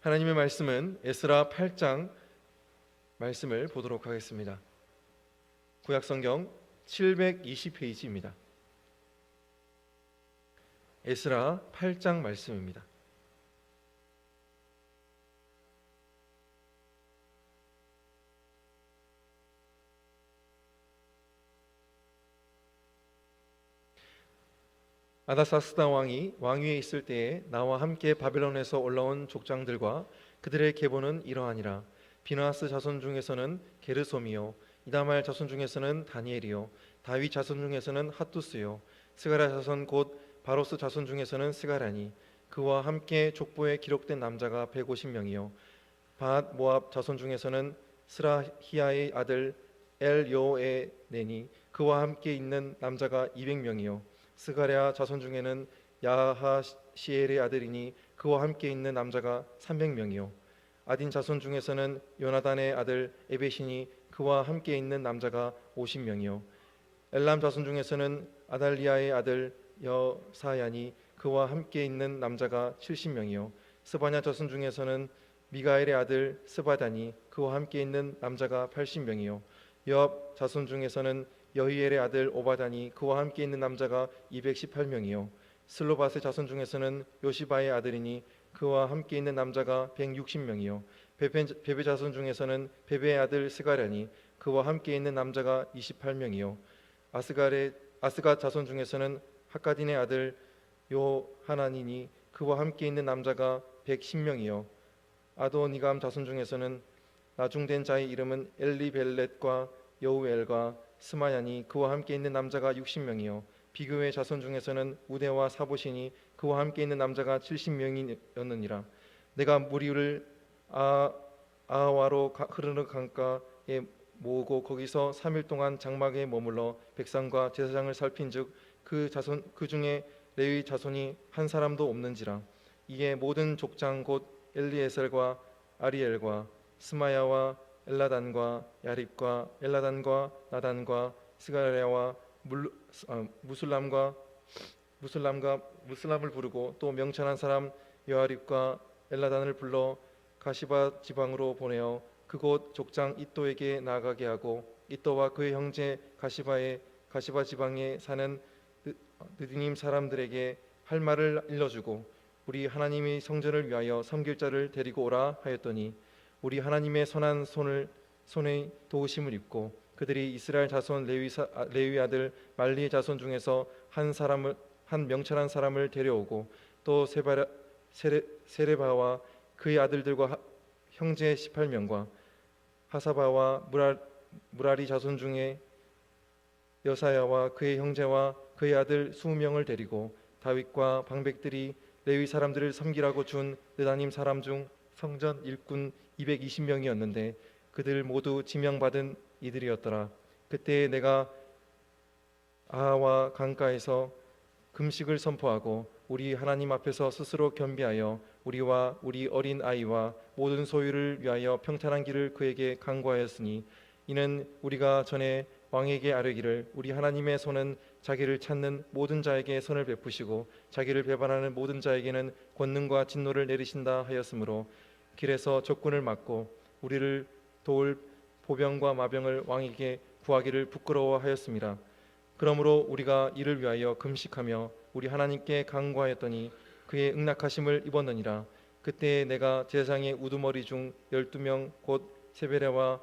하나님의 말씀은 에스라 8장 말씀을 보도록 하겠습니다. 구약성경 720페이지입니다. 에스라 8장 말씀입니다. 아다사스다 왕이 왕위에 있을 때에 나와 함께 바벨론에서 올라온 족장들과 그들의 계보는 이러하니라. 비나하스 자손 중에서는 게르솜이요, 이다말 자손 중에서는 다니엘이요, 다윗 자손 중에서는 핫두스요, 스가랴 자손 곧 바로스 자손 중에서는 스가랴니, 그와 함께 족보에 기록된 남자가 150명이요, 바앗 모압 자손 중에서는 스라히야의 아들 엘요에네니, 그와 함께 있는 남자가 200명이요, 스가랴 자손 중에는 야하시엘의 아들이니 그와 함께 있는 남자가 300명이요, 아딘 자손 중에서는 요나단의 아들 에베시니 그와 함께 있는 남자가 50명이요, 엘람 자손 중에서는 아달리아의 아들 여사야니 그와 함께 있는 남자가 70명이요, 스바냐 자손 중에서는 미가엘의 아들 스바다니 그와 함께 있는 남자가 80명이요, 요압 자손 중에서는 여히엘의 아들 오바다니 그와 함께 있는 남자가 218명이요, 슬로바스의 자손 중에서는 요시바의 아들이니 그와 함께 있는 남자가 160명이요, 베베 자손 중에서는 베베의 아들 스가랴니 그와 함께 있는 남자가 28명이요, 아스갓 자손 중에서는 하카딘의 아들 요하나니니 그와 함께 있는 남자가 110명이요, 아도니감 자손 중에서는 나중된 자의 이름은 엘리벨렛과 여우엘과 스마야니 그와 함께 있는 남자가 60명이요, 비교의 자손 중에서는 우데와 사보시니 그와 함께 있는 남자가 70명이었느니라. 내가 무리를 아하와로 흐르는 강가에 모으고 거기서 3일 동안 장막에 머물러 백성과 제사장을 살핀즉 그 중에 레위 자손이 한 사람도 없는지라. 이에 모든 족장 곧 엘리에셀과 아리엘과 스마야와 엘라단과 야립과 엘라단과 나단과 스가랴와 무슬람을 부르고 또 명찬한 사람 여아립과 엘라단을 불러 가시바 지방으로 보내어 그곳 족장 이또에게 나아가게 하고 이또와 그의 형제 가시바 지방에 사는 느디님 사람들에게 할 말을 일러주고 우리 하나님의 성전을 위하여 섬길 자를 데리고 오라 하였더니 우리 하나님의 선한 손의 도우심을 입고 그들이 이스라엘 자손 레위 아들 말리의 자손 중에서 한 명철한 사람을 데려오고 또 세레바와 그의 아들들과 형제 18명과 하사바와 무라리 자손 중에 여사야와 그의 형제와 그의 아들 20명을 데리고 다윗과 방백들이 레위 사람들을 섬기라고 준 느다님 사람 중 성전 일꾼 220명이었는데 그들 모두 지명받은 이들이었더라. 그때 내가 아하와 강가에서 금식을 선포하고 우리 하나님 앞에서 스스로 겸비하여 우리와 우리 어린 아이와 모든 소유를 위하여 평탄한 길을 그에게 간구하였으니 이는 우리가 전에 왕에게 아뢰기를 우리 하나님의 손은 자기를 찾는 모든 자에게 선을 베푸시고 자기를 배반하는 모든 자에게는 권능과 진노를 내리신다 하였으므로 길에서 적군을 막고 우리를 도울 보병과 마병을 왕에게 구하기를 부끄러워하였습니다. 그러므로 우리가 이를 위하여 금식하며 우리 하나님께 간구하였더니 그의 응낙하심을 입었느니라. 그때 내가 제사장의 우두머리 중 12명 곧 세베레와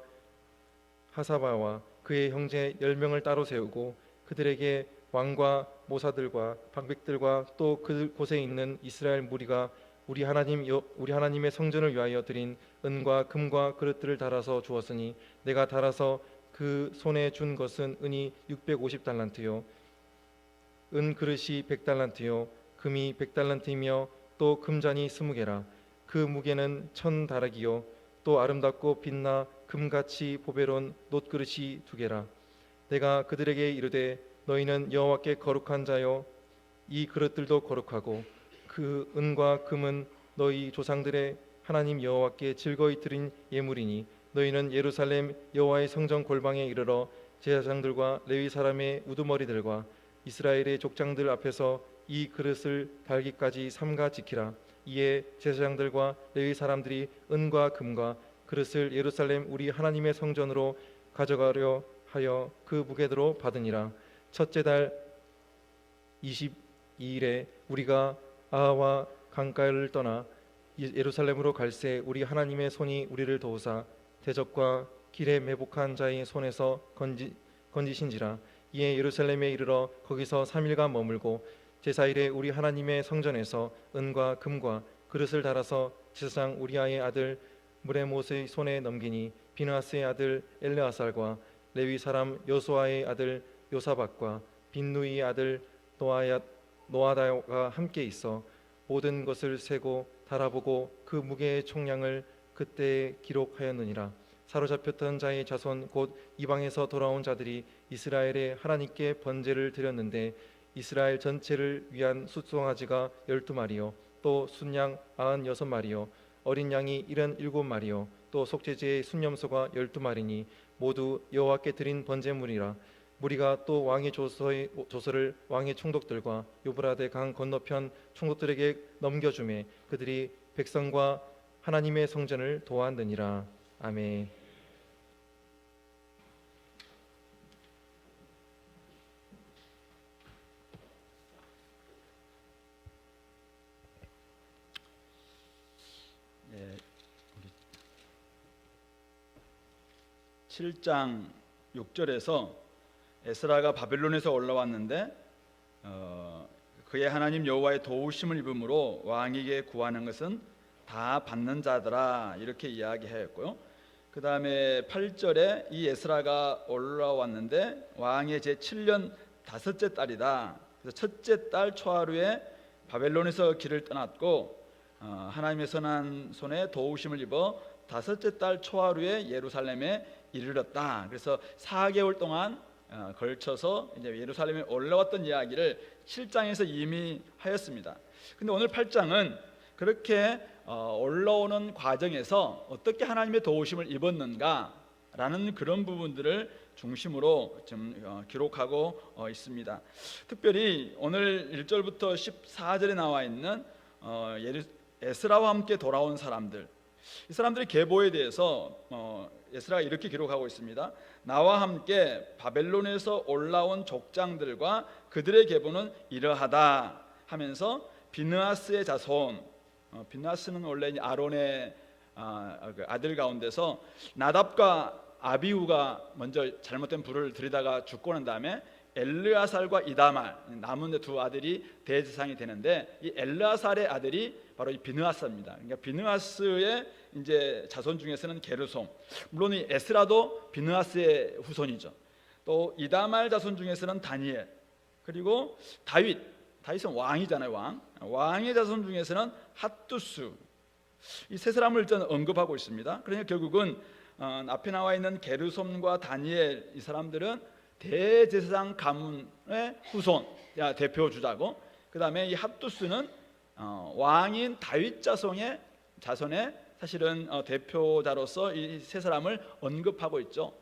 하사바와 그의 형제 10명을 따로 세우고 그들에게 왕과 모사들과 방백들과 또 그곳에 있는 이스라엘 무리가 우리 하나님의 성전을 위하여 드린 은과 금과 그릇들을 달아서 주었으니 내가 달아서 그 손에 준 것은 은이 650달란트요 은 그릇이 100달란트요 금이 100달란트이며 또 금잔이 20개라. 그 무게는 1000다락이요 또 아름답고 빛나 금같이 보배로운 놋그릇이 2개라. 내가 그들에게 이르되 너희는 여호와께 거룩한 자요 이 그릇들도 거룩하고 그 은과 금은 너희 조상들의 하나님 여호와께 즐거이 드린 예물이니 너희는 예루살렘 여호와의 성전 골방에 이르러 제사장들과 레위 사람의 우두머리들과 이스라엘의 족장들 앞에서 이 그릇을 달기까지 삼가 지키라. 이에 제사장들과 레위 사람들이 은과 금과 그릇을 예루살렘 우리 하나님의 성전으로 가져가려 하여 그 무게대로 받으니라. 첫째 달 22일에 우리가 아하와 강가를 떠나 예루살렘으로 갈새 우리 하나님의 손이 우리를 도우사 대적과 길에 매복한 자의 손에서 건지신지라. 이에 예루살렘에 이르러 거기서 3일간 머물고 제사일에 우리 하나님의 성전에서 은과 금과 그릇을 달아서 제사장 우리아의 아들 무레못의 손에 넘기니 비느하스의 아들 엘르아살과 레위 사람 여수아의 아들 요사박과 빈누이의 아들 노아다가 함께 있어 모든 것을 세고 달아보고 그 무게의 총량을 그때 기록하였느니라. 사로잡혔던 자의 자손 곧 이방에서 돌아온 자들이 이스라엘의 하나님께 번제를 드렸는데 이스라엘 전체를 위한 숫송아지가 12마리요 또 순양 96마리요 어린 양이 77마리요 또 속죄제의 순염소가 12마리니 모두 여호와께 드린 번제물이라. 무리가 또 왕의 조서를 왕의 총독들과 유브라데 강 건너편 총독들에게 넘겨주매 그들이 백성과 하나님의 성전을 도왔느니라. 아멘. 예, 7장 6절에서 에스라가 바벨론에서 올라왔는데 그의 하나님 여호와의 도우심을 입음으로 왕에게 구하는 것은 다 받는 자더라 이렇게 이야기하였고요. 그 다음에 8절에 이 에스라가 올라왔는데 왕의 제7년 다섯째 달이다. 그래서 첫째 달 초하루에 바벨론에서 길을 떠났고 하나님의 선한 손에 도우심을 입어 다섯째 달 초하루에 예루살렘에 이르렀다. 그래서 4개월 동안 걸쳐서 이제 예루살렘에 올라왔던 이야기를 7장에서 이미 하였습니다. 근데 오늘 8장은 그렇게 올라오는 과정에서 어떻게 하나님의 도우심을 입었는가라는 그런 부분들을 중심으로 좀 기록하고 있습니다. 특별히 오늘 1절부터 14절에 나와 있는 에스라와 함께 돌아온 사람들, 이 사람들의 계보에 대해서 에스라가 이렇게 기록하고 있습니다. 나와 함께 바벨론에서 올라온 족장들과 그들의 계보는 이러하다 하면서 비느하스의 자손, 비느하스는 원래 아론의 아들 가운데서 나답과 아비후가 먼저 잘못된 불을 들이다가 죽고 난 다음에 엘르아살과 이다말 남은 두 아들이 대제사장이 되는데 이 엘르아살의 아들이 바로 이 비느하스입니다. 그러니까 비느하스의 이제 자손 중에서는 게르솜, 물론 이 에스라도 비느하스의 후손이죠. 또 이다말 자손 중에서는 다니엘, 그리고 다윗은 왕이잖아요. 왕의 자손 중에서는 핫두스, 이 세 사람을 일단 언급하고 있습니다. 그러니까 결국은 앞에 나와 있는 게르솜과 다니엘, 이 사람들은 대제사장 가문의 후손, 대표 주자고, 그 다음에 이 핫두스는 왕인 다윗 자손의 사실은 대표자로서 이 세 사람을 언급하고 있죠.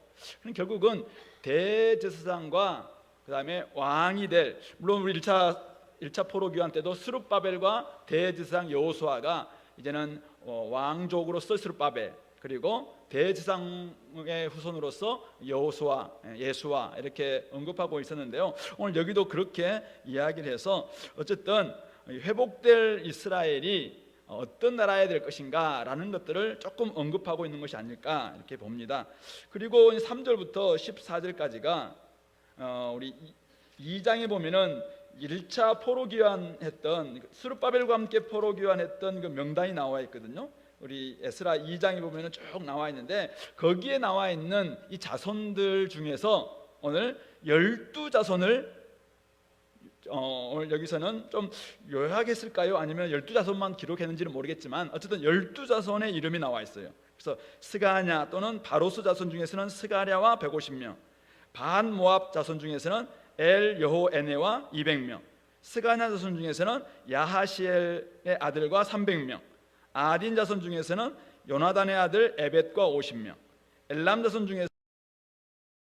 결국은 대제사장과 그 다음에 왕이 될, 물론 우리 1차 포로기환 때도 스룹바벨과 대제사장 여호수아가 이제는 왕족으로서 스룹바벨, 그리고 대제사장의 후손으로서 여호수아, 예수아 이렇게 언급하고 있었는데요. 오늘 여기도 그렇게 이야기를 해서 어쨌든 회복될 이스라엘이 어떤 나라야 될 것인가 라는 것들을 조금 언급하고 있는 것이 아닐까 이렇게 봅니다. 그리고 3절부터 14절까지가 우리 2장에 보면은 1차 포로기환했던 스룹바벨과 함께 포로기환했던 그 명단이 나와 있거든요. 우리 에스라 2장에 보면은 쭉 나와 있는데 거기에 나와 있는 이 자손들 중에서 오늘 12자손을 오늘 여기서는 좀 요약했을까요? 아니면 12자손만 기록했는지는 모르겠지만 어쨌든 12자손의 이름이 나와 있어요. 그래서 스가냐 또는 바로스 자손 중에서는 스가랴와 150명, 반 모압 자손 중에서는 엘 여호에네와 200명, 스가냐 자손 중에서는 야하시엘의 아들과 300명, 아딘 자손 중에서는 요나단의 아들 에벳과 50명, 엘람 자손 중에서는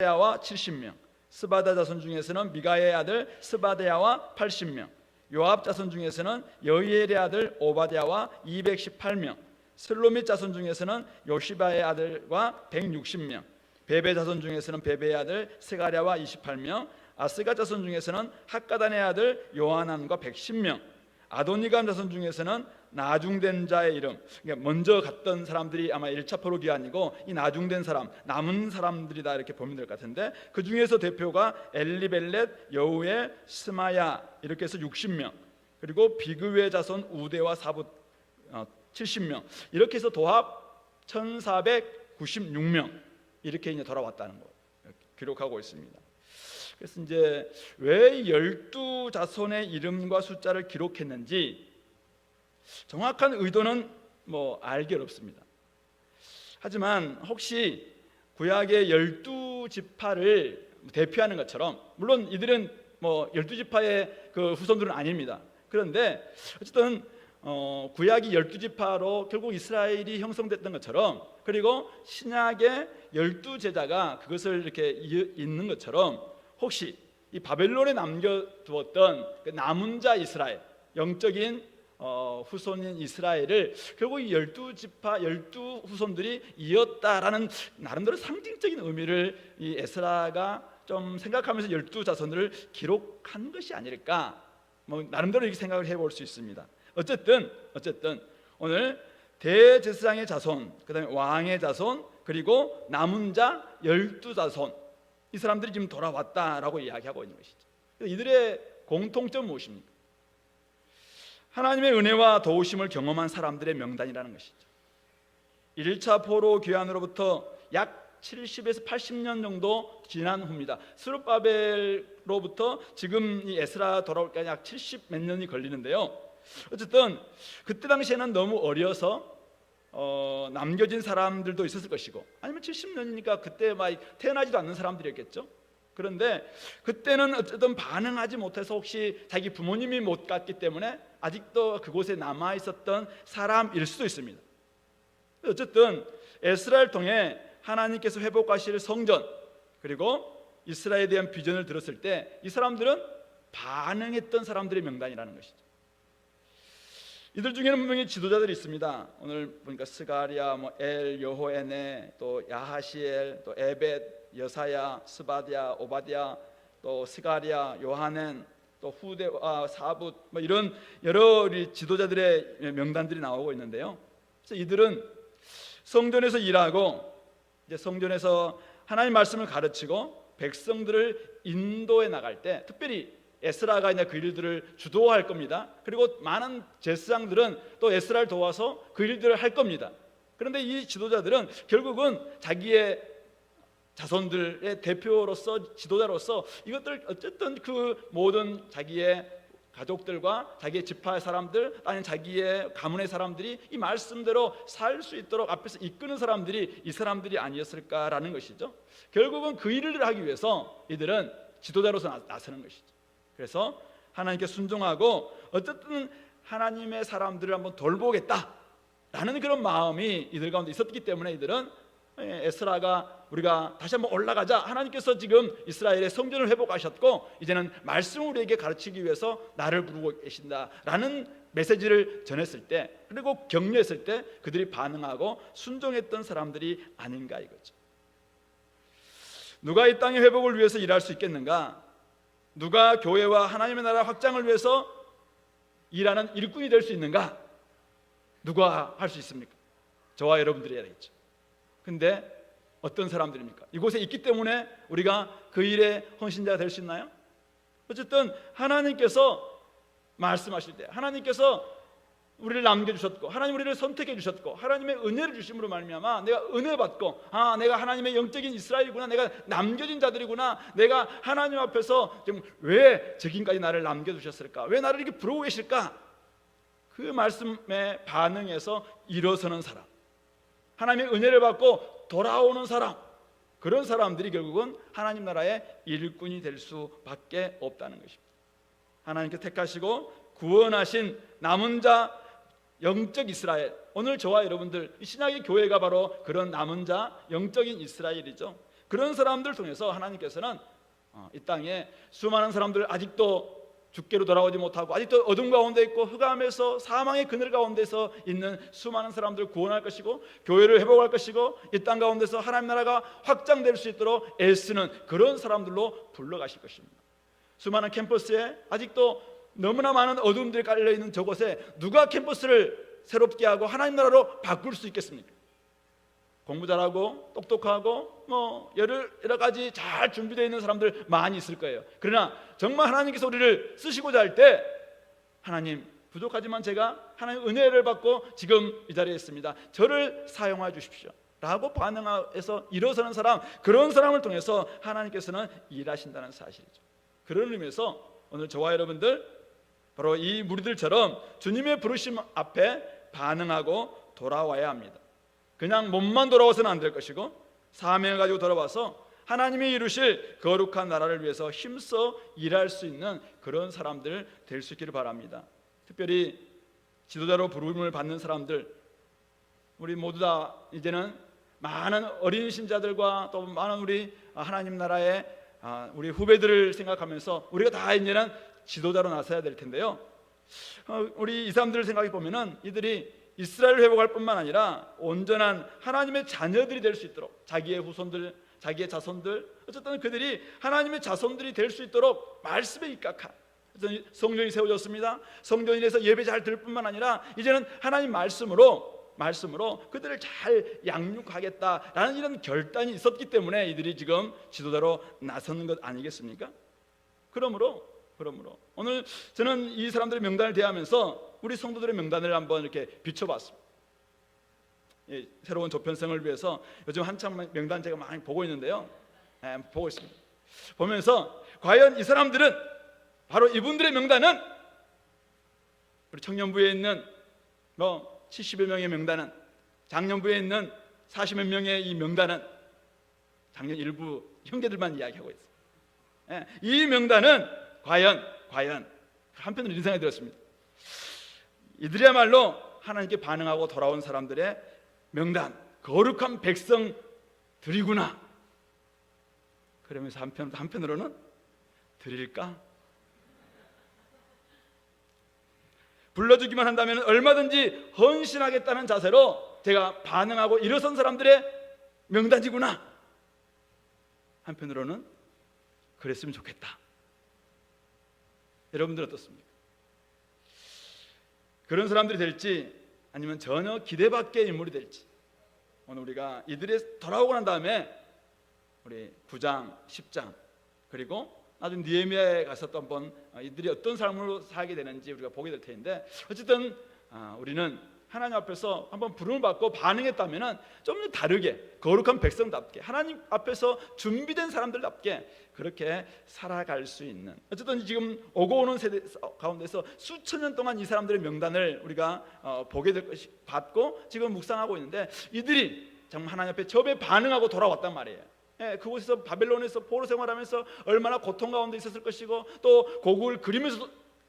야와 70명, 스바다 자손 중에서는 미가의 아들 스바데야와 80명, 요압 자손 중에서는 여이엘의 아들 오바댜와 218명, 슬로밋 자손 중에서는 요시바의 아들과 160명, 베베 자손 중에서는 베베의 아들 스가랴와 28명, 아스가 자손 중에서는 학가단의 아들 요하난과 110명, 아도니감 자손 중에서는 나중된 자의 이름, 그러니까 먼저 갔던 사람들이 아마 1차 포로기 아니고 이 나중된 사람, 남은 사람들이다 이렇게 보면 될 것 같은데, 그 중에서 대표가 엘리벨렛, 여우엘, 스마야 이렇게 해서 60명, 그리고 비그웨 자손 우데와 사붓 70명, 이렇게 해서 도합 1496명 이렇게 이제 돌아왔다는 거 기록하고 있습니다. 그래서 이제 왜 12자손의 이름과 숫자를 기록했는지 정확한 의도는 알기 어렵습니다. 하지만 혹시 구약의 12지파를 대표하는 것처럼, 물론 이들은 12지파의 그 후손들은 아닙니다. 그런데 어쨌든 구약이 12지파로 결국 이스라엘이 형성됐던 것처럼, 그리고 신약의 12제자가 그것을 이렇게 잇는 것처럼, 혹시 이 바벨론에 남겨두었던 그 남은 자 이스라엘, 영적인 후손인 이스라엘을 결국 이 12지파 12후손들이 이었다라는 나름대로 상징적인 의미를 이 에스라가 좀 생각하면서 12자손을 기록한 것이 아닐까, 나름대로 이렇게 생각을 해볼 수 있습니다. 어쨌든 오늘 대제사장의 자손, 그 다음에 왕의 자손, 그리고 남은 자 12자손, 이 사람들이 지금 돌아왔다라고 이야기하고 있는 것이죠. 이들의 공통점은 무엇입니까? 하나님의 은혜와 도우심을 경험한 사람들의 명단이라는 것이죠. 1차 포로 귀환으로부터 약 70에서 80년 정도 지난 후입니다. 스룹바벨로부터 지금 이 에스라 돌아올 때까지 약 70 몇 년이 걸리는데요. 어쨌든 그때 당시에는 너무 어려서 남겨진 사람들도 있었을 것이고, 아니면 70년이니까 그때 막 태어나지도 않는 사람들이었겠죠. 그런데 그때는 어쨌든 반응하지 못해서 혹시 자기 부모님이 못 갔기 때문에 아직도 그곳에 남아 있었던 사람일 수도 있습니다. 어쨌든 에스라를 통해 하나님께서 회복하실 성전, 그리고 이스라엘에 대한 비전을 들었을 때 이 사람들은 반응했던 사람들의 명단이라는 것이죠. 이들 중에는 분명히 지도자들이 있습니다. 오늘 보니까 스가랴, 엘, 여호에네, 또 야하시엘, 또 에벳, 여사야, 스바랴, 오바댜, 또 스가랴, 요하넨, 또 후대와 사붓, 이런 여러 지도자들의 명단들이 나오고 있는데요. 그래서 이들은 성전에서 일하고, 이제 성전에서 하나님 말씀을 가르치고 백성들을 인도해 나갈 때, 특별히 에스라가 이제 그 일들을 주도할 겁니다. 그리고 많은 제사장들은 또 에스라를 도와서 그 일들을 할 겁니다. 그런데 이 지도자들은 결국은 자기의 자손들의 대표로서, 지도자로서 이것들 어쨌든 그 모든 자기의 가족들과 자기의 지파의 사람들, 아니면 자기의 가문의 사람들이 이 말씀대로 살 수 있도록 앞에서 이끄는 사람들이 이 사람들이 아니었을까라는 것이죠. 결국은 그 일을 하기 위해서 이들은 지도자로서 나서는 것이죠. 그래서 하나님께 순종하고 어쨌든 하나님의 사람들을 한번 돌보겠다라는 그런 마음이 이들 가운데 있었기 때문에 이들은 에스라가 우리가 다시 한번 올라가자, 하나님께서 지금 이스라엘의 성전을 회복하셨고 이제는 말씀을 우리에게 가르치기 위해서 나를 부르고 계신다라는 메시지를 전했을 때, 그리고 격려했을 때 그들이 반응하고 순종했던 사람들이 아닌가 이거죠. 누가 이 땅의 회복을 위해서 일할 수 있겠는가? 누가 교회와 하나님의 나라 확장을 위해서 일하는 일꾼이 될 수 있는가? 누가 할 수 있습니까? 저와 여러분들이 해야 되겠죠. 근데 어떤 사람들입니까? 이곳에 있기 때문에 우리가 그 일에 헌신자가 될 수 있나요? 어쨌든 하나님께서 말씀하실 때, 하나님께서 우리를 남겨주셨고, 하나님 우리를 선택해 주셨고, 하나님의 은혜를 주심으로 말미암아 내가 은혜 받고, 내가 하나님의 영적인 이스라엘이구나, 내가 남겨진 자들이구나, 내가 하나님 앞에서 지금 왜 지금까지 나를 남겨두셨을까, 왜 나를 이렇게 부르고 계실까, 그 말씀에 반응해서 일어서는 사람, 하나님의 은혜를 받고 돌아오는 사람, 그런 사람들이 결국은 하나님 나라의 일꾼이 될 수밖에 없다는 것입니다. 하나님께 택하시고 구원하신 남은 자 영적 이스라엘, 오늘 저와 여러분들 이 신약의 교회가 바로 그런 남은 자 영적인 이스라엘이죠. 그런 사람들 통해서 하나님께서는 이 땅에 수많은 사람들, 아직도 주께로 돌아오지 못하고 아직도 어둠 가운데 있고 흑암에서 사망의 그늘 가운데서 있는 수많은 사람들을 구원할 것이고 교회를 회복할 것이고 이 땅 가운데서 하나님 나라가 확장될 수 있도록 애쓰는 그런 사람들로 불러가실 것입니다. 수많은 캠퍼스에 아직도 너무나 많은 어둠들이 깔려있는 저곳에 누가 캠퍼스를 새롭게 하고 하나님 나라로 바꿀 수 있겠습니까? 공부 잘하고 똑똑하고 여러 가지 잘 준비되어 있는 사람들 많이 있을 거예요. 그러나 정말 하나님께서 우리를 쓰시고자 할 때 하나님 부족하지만 제가 하나님 은혜를 받고 지금 이 자리에 있습니다. 저를 사용하여 주십시오 라고 반응해서 일어서는 사람, 그런 사람을 통해서 하나님께서는 일하신다는 사실이죠. 그런 의미에서 오늘 저와 여러분들 바로 이 무리들처럼 주님의 부르심 앞에 반응하고 돌아와야 합니다. 그냥 몸만 돌아와서는 안 될 것이고 사명을 가지고 돌아와서 하나님이 이루실 거룩한 나라를 위해서 힘써 일할 수 있는 그런 사람들 될 수 있기를 바랍니다. 특별히 지도자로 부름을 받는 사람들, 우리 모두 다 이제는 많은 어린 신자들과 또 많은 우리 하나님 나라의 우리 후배들을 생각하면서 우리가 다 이제는 지도자로 나서야 될 텐데요. 우리 이 사람들을 생각해 보면은 이들이 이스라엘을 회복할 뿐만 아니라 온전한 하나님의 자녀들이 될 수 있도록 자기의 후손들, 자기의 자손들, 어쨌든 그들이 하나님의 자손들이 될 수 있도록 말씀에 입각한 성전이 세워졌습니다. 성전에서 예배 잘 들을 뿐만 아니라 이제는 하나님 말씀으로 그들을 잘 양육하겠다라는 이런 결단이 있었기 때문에 이들이 지금 지도자로 나서는 것 아니겠습니까? 그러므로 오늘 저는 이 사람들의 명단을 대하면서 우리 성도들의 명단을 한번 이렇게 비춰봤습니다. 새로운 조편성을 위해서 요즘 한참 명단 제가 많이 보고 있는데요. 보고 있습니다. 보면서 과연 이 사람들은 바로 이분들의 명단은 우리 청년부에 있는 70여 명의 명단은, 장년부에 있는 40여 명의 이 명단은 작년 일부 형제들만 이야기하고 있어요. 이 명단은 과연 한편으로 이런 생각이 들었습니다. 이들이야말로 하나님께 반응하고 돌아온 사람들의 명단, 거룩한 백성들이구나. 그러면서 한편으로는 드릴까? 불러주기만 한다면 얼마든지 헌신하겠다는 자세로 제가 반응하고 일어선 사람들의 명단이구나. 한편으로는 그랬으면 좋겠다. 여러분들 어떻습니까? 그런 사람들이 될지 아니면 전혀 기대 밖의 인물이 될지, 오늘 우리가 이들이 돌아오고 난 다음에 우리 9장, 10장 그리고 나중에 느헤미야에 가서 또 한번 이들이 어떤 삶으로 살게 되는지 우리가 보게 될 텐데, 어쨌든 우리는 하나님 앞에서 한번 부름을 받고 반응했다면 좀 다르게 거룩한 백성답게 하나님 앞에서 준비된 사람들답게 그렇게 살아갈 수 있는, 어쨌든 지금 오고 오는 세대 가운데서 수천 년 동안 이 사람들의 명단을 우리가 보게 될 것이 받고 지금 묵상하고 있는데, 이들이 정말 하나님 앞에 접에 반응하고 돌아왔단 말이에요. 그곳에서 바벨론에서 포로 생활하면서 얼마나 고통 가운데 있었을 것이고 또 고국을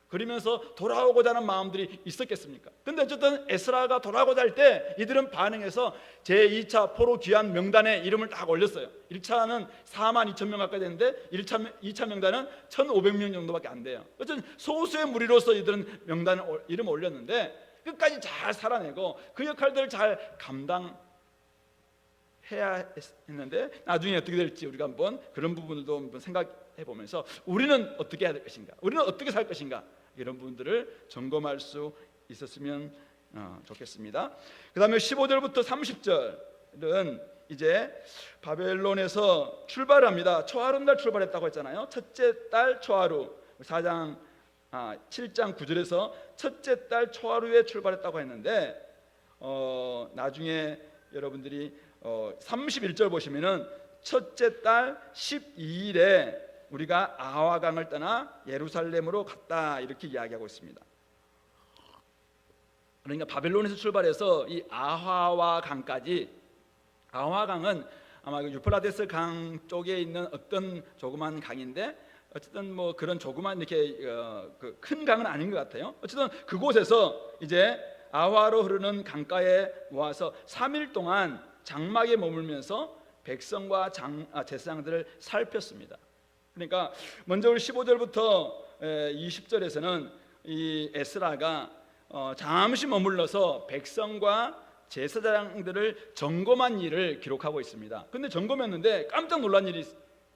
그리면서 돌아오고자 하는 마음들이 있었겠습니까? 근데 어쨌든 에스라가 돌아오고자 할 때 이들은 반응해서 제2차 포로 귀환 명단에 이름을 딱 올렸어요. 1차는 42,000명 가까이 되는데 2차 명단은 1,500명 정도밖에 안 돼요. 어쨌든 소수의 무리로서 이들은 명단에 이름을 올렸는데 끝까지 잘 살아내고 그 역할들을 잘 감당해야 했는데 나중에 어떻게 될지 우리가 한번 그런 부분도 한번 생각해 보면서 우리는 어떻게 해야 될 것인가, 우리는 어떻게 살 것인가, 이런 부분들을 점검할 수 있었으면 좋겠습니다. 그 다음에 15절부터 30절은 이제 바벨론에서 출발을 합니다. 초하루 날 출발했다고 했잖아요. 첫째 달 초하루, 7장 9절에서 첫째 달 초하루에 출발했다고 했는데 나중에 여러분들이 31절 보시면은 첫째 달 12일에 우리가 아하강을 떠나 예루살렘으로 갔다 이렇게 이야기하고 있습니다. 그러니까 바벨론에서 출발해서 이 아하와 강까지, 아하강은 아마 유프라데스 강 쪽에 있는 어떤 조그만 강인데 어쨌든 뭐 그런 조그만 이렇게 큰 강은 아닌 것 같아요. 어쨌든 그곳에서 이제 아하로 흐르는 강가에 모아서 3일 동안 장막에 머물면서 백성과 제사장들을 살폈습니다. 그러니까 먼저 우리 15절부터 20절에서는 이 에스라가 잠시 머물러서 백성과 제사장들을 점검한 일을 기록하고 있습니다. 근데 점검했는데 깜짝 놀란 일이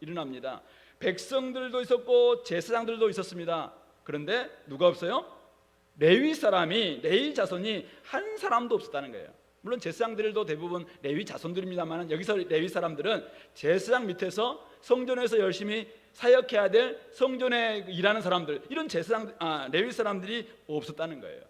일어납니다. 백성들도 있었고 제사장들도 있었습니다. 그런데 누가 없어요? 레위 자손이 한 사람도 없었다는 거예요. 물론 제사장들도 대부분 레위 자손들입니다만, 여기서 레위 사람들은 제사장 밑에서 성전에서 열심히 사역해야 될 성전에 일하는 사람들, 이런 레위 사람들이 없었다는 거예요.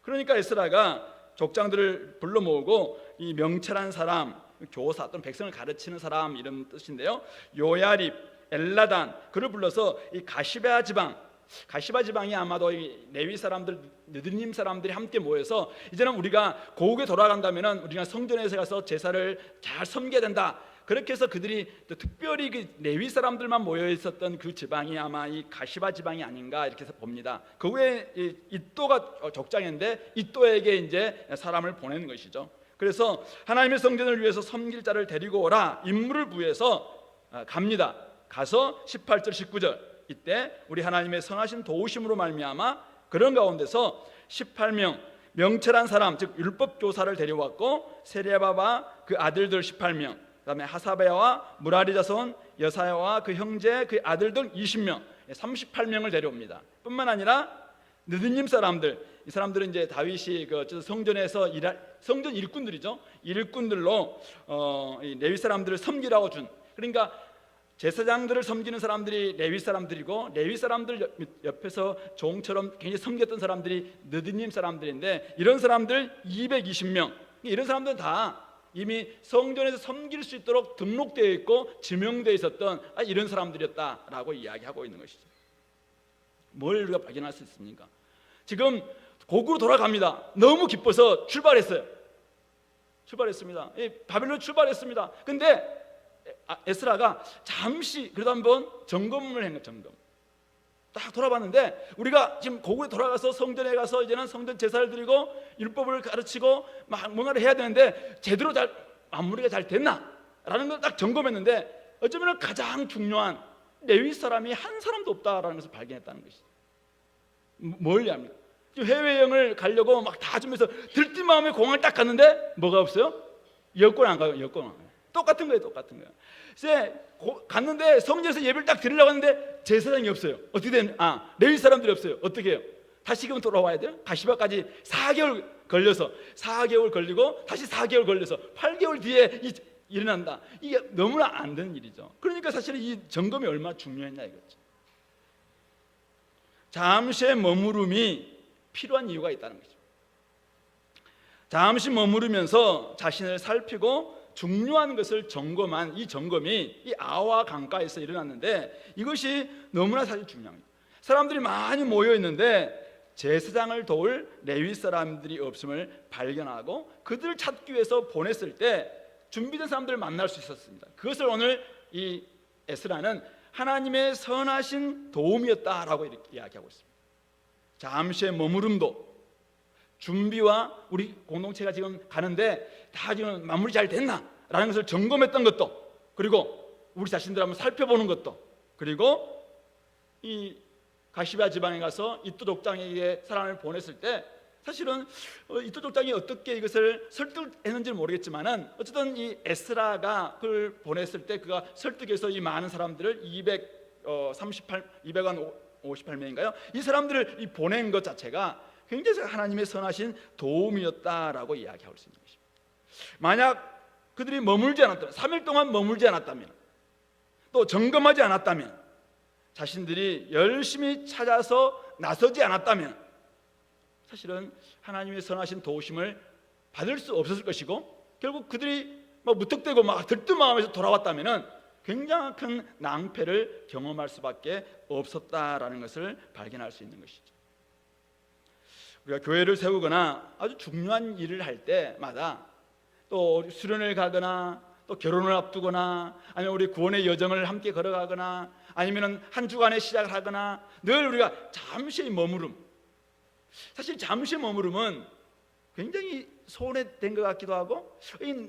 그러니까 에스라가 족장들을 불러 모으고 이 명철한 사람, 교사 또는 백성을 가르치는 사람 이런 뜻인데요, 요야립, 엘라단 그를 불러서 이 가시바 지방이 아마도 이 레위 사람들, 느드님 사람들이 함께 모여서 이제는 우리가 고국에 돌아간다면은 우리가 성전에서 가서 제사를 잘 섬겨야 된다. 그렇게 해서 그들이 또 특별히 그 레위 사람들만 모여 있었던 그 지방이 아마 이 가시바 지방이 아닌가 이렇게 해서 봅니다. 그 후에 이또가 족장인데 이또에게 이제 사람을 보내는 것이죠. 그래서 하나님의 성전을 위해서 섬길 자를 데리고 오라 임무를 부여해서 갑니다. 가서 18절 19절 이때 우리 하나님의 선하신 도우심으로 말미암아 그런 가운데서 18명 명철한 사람, 즉 율법 교사를 데려왔고 세레바와 그 아들들 18명, 그다음에 하사베와 무라리 자손 여사야와 그 형제 그 아들들 20명, 38명을 데려옵니다. 뿐만 아니라 느드님 사람들, 이 사람들은 이제 다윗이 그 성전에서 성전 일꾼들이죠. 일꾼들로 이 레위 사람들을 섬기라고 준, 그러니까 제사장들을 섬기는 사람들이 레위 사람들이고 레위 사람들 옆에서 종처럼 굉장히 섬겼던 사람들이 느드님 사람들인데, 이런 사람들 220명, 이런 사람들은 다 이미 성전에서 섬길 수 있도록 등록되어 있고 지명되어 있었던 이런 사람들이었다라고 이야기하고 있는 것이죠. 뭘 우리가 발견할 수 있습니까? 지금 고국으로 돌아갑니다. 너무 기뻐서 출발했습니다. 바벨론 출발했습니다. 근데 에스라가 잠시 그래도 한번 점검을 한 거예요. 점검. 딱 돌아봤는데 우리가 지금 고국에 돌아가서 성전에 가서 이제는 성전 제사를 드리고 율법을 가르치고 막 뭔가를 해야 되는데 제대로 잘 마무리가 잘 됐나라는 걸 딱 점검했는데 어쩌면 가장 중요한 레위 사람이 한 사람도 없다라는 것을 발견했다는 것이죠. 뭘 이해합니까? 해외여행을 가려고 막 다 준비해서 들뜬 마음에 공항을 딱 갔는데 뭐가 없어요? 여권 안 가요. 여권 안 가요. 똑같은 거예요. 이제 갔는데 성전에서 예배를 딱 드리려고 하는데 제사장이 없어요. 어떻게 되는? 레위 사람들이 없어요. 어떻게 해요? 다시금 돌아와야 돼요. 가시바까지 4개월 걸려서 4개월 걸리고 다시 4개월 걸려서 8개월 뒤에 일어난다. 이게 너무나 안 되는 일이죠. 그러니까 사실은 이 점검이 얼마나 중요했냐 이거죠. 잠시의 머무름이 필요한 이유가 있다는 거죠. 잠시 머무르면서 자신을 살피고 중요한 것을 점검한 이 점검이 이 아와 강가에서 일어났는데, 이것이 너무나 사실 중요합니다. 사람들이 많이 모여 있는데 제사장을 도울 레위 사람들이 없음을 발견하고 그들을 찾기 위해서 보냈을 때 준비된 사람들을 만날 수 있었습니다. 그것을 오늘 이 에스라는 하나님의 선하신 도움이었다라고 이렇게 이야기하고 있습니다. 잠시의 머무름도 준비와 우리 공동체가 지금 가는데 다 지금 마무리 잘 됐나라는 것을 점검했던 것도, 그리고 우리 자신들 한번 살펴보는 것도, 그리고 이 가시바 지방에 가서 이또 족장에게 사람을 보냈을 때 사실은 이또 족장이 어떻게 이것을 설득했는지는 모르겠지만은 어쨌든 이 에스라가 그걸 보냈을 때 그가 설득해서 이 많은 사람들을 258명인가요? 이 사람들을 보낸 것 자체가 굉장히 하나님의 선하신 도움이었다라고 이야기할 수 있는 것입니다. 만약 그들이 머물지 않았다면, 3일 동안 머물지 않았다면, 또 점검하지 않았다면, 자신들이 열심히 찾아서 나서지 않았다면 사실은 하나님의 선하신 도우심을 받을 수 없었을 것이고, 결국 그들이 막 무턱대고 막 들뜬 마음에서 돌아왔다면 굉장히 큰 낭패를 경험할 수밖에 없었다라는 것을 발견할 수 있는 것이죠. 우리가 교회를 세우거나 아주 중요한 일을 할 때마다, 또 수련을 가거나 또 결혼을 앞두거나 아니면 우리 구원의 여정을 함께 걸어가거나 아니면 한 주간에 시작을 하거나 늘 우리가 잠시의 머무름, 사실 잠시의 머무름은 굉장히 소홀했던 것 같기도 하고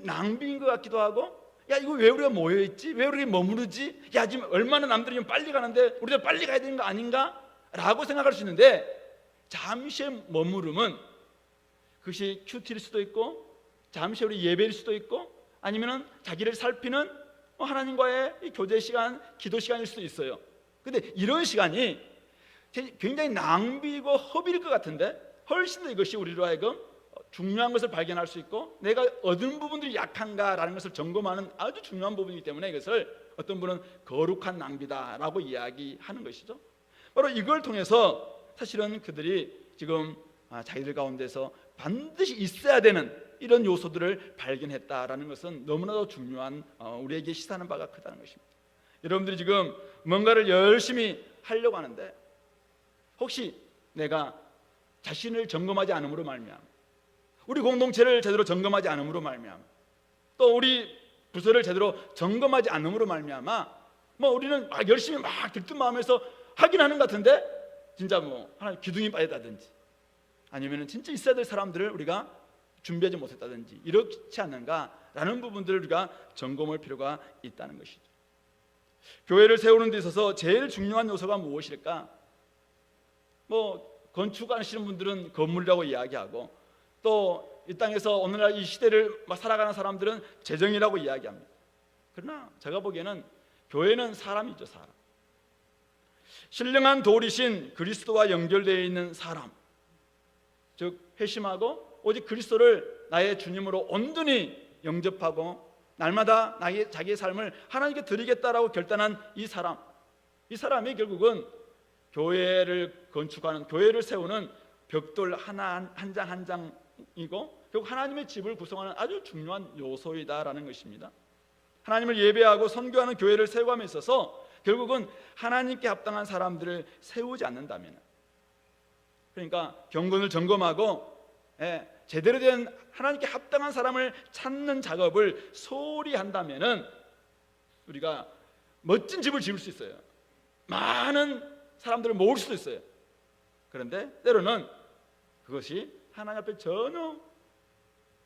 낭비인 것 같기도 하고, 야 이거 왜 우리가 모여있지? 왜 우리가 머무르지? 야 지금 얼마나 남들이 좀 빨리 가는데 우리도 빨리 가야 되는 거 아닌가? 라고 생각할 수 있는데, 잠시의 머무름은 그것이 큐티일 수도 있고 잠시 우리 예배일 수도 있고 아니면은 자기를 살피는 하나님과의 이 교제 시간, 기도 시간일 수도 있어요. 근데 이런 시간이 굉장히 낭비고 허비일 것 같은데, 훨씬 더 이것이 우리로 하여금 중요한 것을 발견할 수 있고 내가 어떤 부분들이 약한가라는 것을 점검하는 아주 중요한 부분이기 때문에 이것을 어떤 분은 거룩한 낭비다라고 이야기하는 것이죠. 바로 이걸 통해서 사실은 그들이 지금 자기들 가운데서 반드시 있어야 되는 이런 요소들을 발견했다라는 것은 너무나도 중요한, 우리에게 시사하는 바가 크다는 것입니다. 여러분들이 지금 뭔가를 열심히 하려고 하는데 혹시 내가 자신을 점검하지 않음으로 말미암아, 우리 공동체를 제대로 점검하지 않음으로 말미암아, 또 우리 부서를 제대로 점검하지 않음으로 말미암아 우리는 열심히 막 들뜬 마음에서 하긴 하는 것 같은데 진짜 하나 기둥이 빠졌다든지 아니면 진짜 있어야 될 사람들을 우리가 준비하지 못했다든지 이렇지 않는가라는 부분들을 우리가 점검할 필요가 있다는 것이죠. 교회를 세우는 데 있어서 제일 중요한 요소가 무엇일까? 건축하시는 분들은 건물이라고 이야기하고, 또 이 땅에서 오늘날 이 시대를 살아가는 사람들은 재정이라고 이야기합니다. 그러나 제가 보기에는 교회는 사람이죠. 사람. 신령한 돌이신 그리스도와 연결되어 있는 사람, 즉 회심하고 오직 그리스도를 나의 주님으로 온전히 영접하고 날마다 자기의 삶을 하나님께 드리겠다라고 결단한 이 사람이 결국은 교회를 건축하는, 교회를 세우는 벽돌 하나 한 장 한 장이고 결국 하나님의 집을 구성하는 아주 중요한 요소이다라는 것입니다. 하나님을 예배하고 선교하는 교회를 세워감에 있어서 결국은 하나님께 합당한 사람들을 세우지 않는다면, 그러니까 경건을 점검하고 제대로 된 하나님께 합당한 사람을 찾는 작업을 소홀히 한다면은 우리가 멋진 집을 지을 수 있어요. 많은 사람들을 모을 수도 있어요. 그런데 때로는 그것이 하나님 앞에 전혀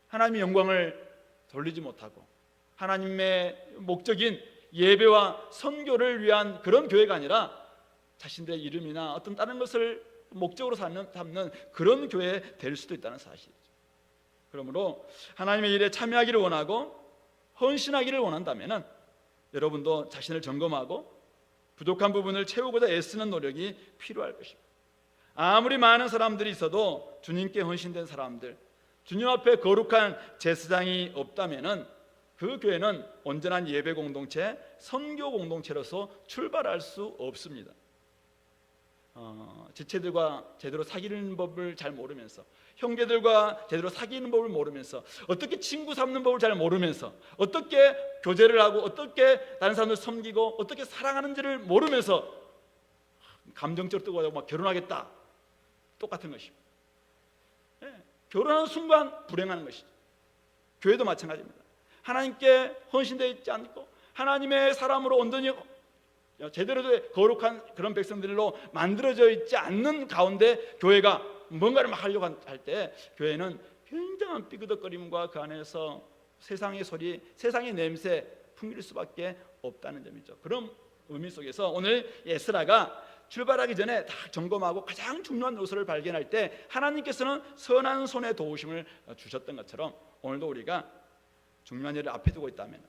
하나님의 영광을 돌리지 못하고 하나님의 목적인 예배와 선교를 위한 그런 교회가 아니라 자신들의 이름이나 어떤 다른 것을 목적으로 삼는 그런 교회 될 수도 있다는 사실이죠. 그러므로 하나님의 일에 참여하기를 원하고 헌신하기를 원한다면 여러분도 자신을 점검하고 부족한 부분을 채우고자 애쓰는 노력이 필요할 것입니다. 아무리 많은 사람들이 있어도 주님께 헌신된 사람들, 주님 앞에 거룩한 제사장이 없다면 그 교회는 온전한 예배 공동체, 선교 공동체로서 출발할 수 없습니다. 지체들과 제대로 사귀는 법을 잘 모르면서, 형제들과 제대로 사귀는 법을 모르면서, 어떻게 친구 삼는 법을 잘 모르면서, 어떻게 교제를 하고 어떻게 다른 사람들 섬기고 어떻게 사랑하는지를 모르면서 감정적으로 뜨고 막 결혼하겠다, 똑같은 것입니다. 결혼하는 순간 불행하는 것이죠. 교회도 마찬가지입니다. 하나님께 헌신되어 있지 않고 하나님의 사람으로 온전히 제대로 된 거룩한 그런 백성들로 만들어져 있지 않는 가운데 교회가 뭔가를 막 하려고 할 때 교회는 굉장한 삐그덕거림과 그 안에서 세상의 소리, 세상의 냄새 풍길 수밖에 없다는 점이죠. 그런 의미 속에서 오늘 에스라가 출발하기 전에 다 점검하고 가장 중요한 요소를 발견할 때 하나님께서는 선한 손에 도우심을 주셨던 것처럼 오늘도 우리가 중요한 일을 앞에 두고 있다면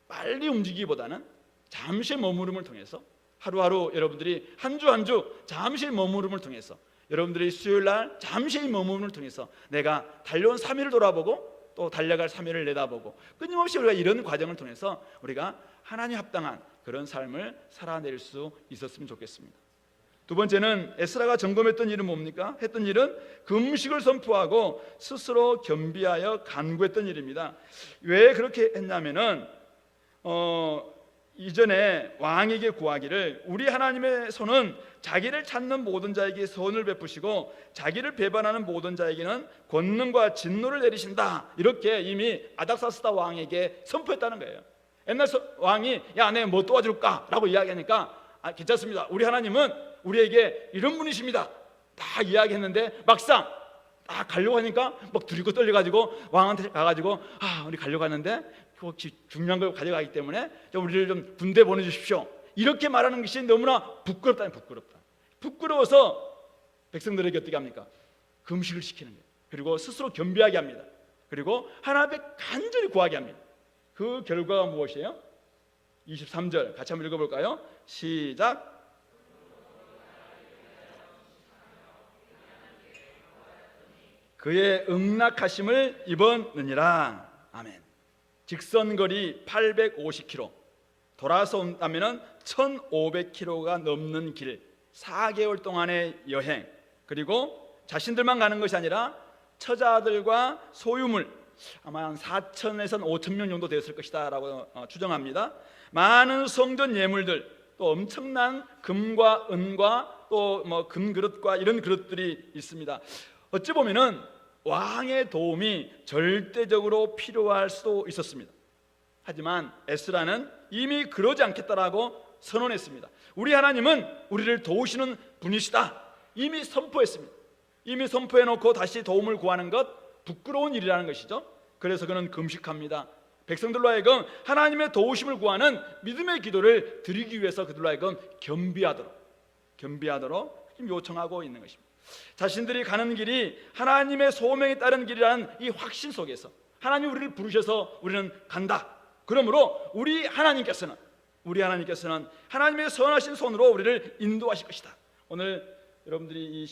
빨리 움직이기보다는 잠시의 머무름을 통해서 하루하루 여러분들이 한 주 한 주 잠시의 머무름을 통해서 여러분들이 수요일날 잠시의 머무름을 통해서 내가 달려온 3일을 돌아보고 또 달려갈 3일을 내다보고 끊임없이 우리가 이런 과정을 통해서 우리가 하나님 합당한 그런 삶을 살아낼 수 있었으면 좋겠습니다. 두 번째는 에스라가 점검했던 일은 뭡니까? 했던 일은 금식을 선포하고 스스로 겸비하여 간구했던 일입니다. 왜 그렇게 했냐면은 이전에 왕에게 구하기를 우리 하나님의 손은 자기를 찾는 모든 자에게 선을 베푸시고 자기를 배반하는 모든 자에게는 권능과 진노를 내리신다, 이렇게 이미 아닥사스다 왕에게 선포했다는 거예요. 옛날 왕이 야 내가 뭐 도와줄까? 라고 이야기하니까 괜찮습니다, 우리 하나님은 우리에게 이런 분이십니다 다 이야기했는데 막상 가려고 하니까 막 두리고 떨려가지고 왕한테 가가지고 우리 가려고 하는데 혹시 중요한 걸 가져가기 때문에 우리를 좀 군대 보내주십시오, 이렇게 말하는 것이 너무나 부끄럽다. 부끄러워서 백성들에게 어떻게 합니까? 금식을 시키는 거예요. 그리고 스스로 겸비하게 합니다. 그리고 하나님 앞에 간절히 구하게 합니다. 그 결과가 무엇이에요? 23절 같이 한번 읽어볼까요? 시작. 그의 응낙하심을 입었느니라. 아멘. 직선거리 850km, 돌아서 온다면 1500km가 넘는 길, 4개월 동안의 여행, 그리고 자신들만 가는 것이 아니라 처자들과 소유물, 아마 한 4천에서 5천 명 정도 되었을 것이다 라고 추정합니다. 많은 성전 예물들, 또 엄청난 금과 은과 또 뭐 금그릇과 이런 그릇들이 있습니다. 어찌 보면은 왕의 도움이 절대적으로 필요할 수도 있었습니다. 하지만 에스라는 이미 그러지 않겠다라고 선언했습니다. 우리 하나님은 우리를 도우시는 분이시다, 이미 선포했습니다. 이미 선포해놓고 다시 도움을 구하는 것 부끄러운 일이라는 것이죠. 그래서 그는 금식합니다. 백성들로 하여금 하나님의 도우심을 구하는 믿음의 기도를 드리기 위해서 그들로 하여금 겸비하도록 요청하고 있는 것입니다. 자신들이 가는 길이 하나님의 소명에 따른 길이라는 이 확신 속에서 하나님 우리를 부르셔서 우리는 간다. 그러므로 우리 하나님께서는 하나님의 선하신 손으로 우리를 인도하실 것이다. 오늘 여러분들이 이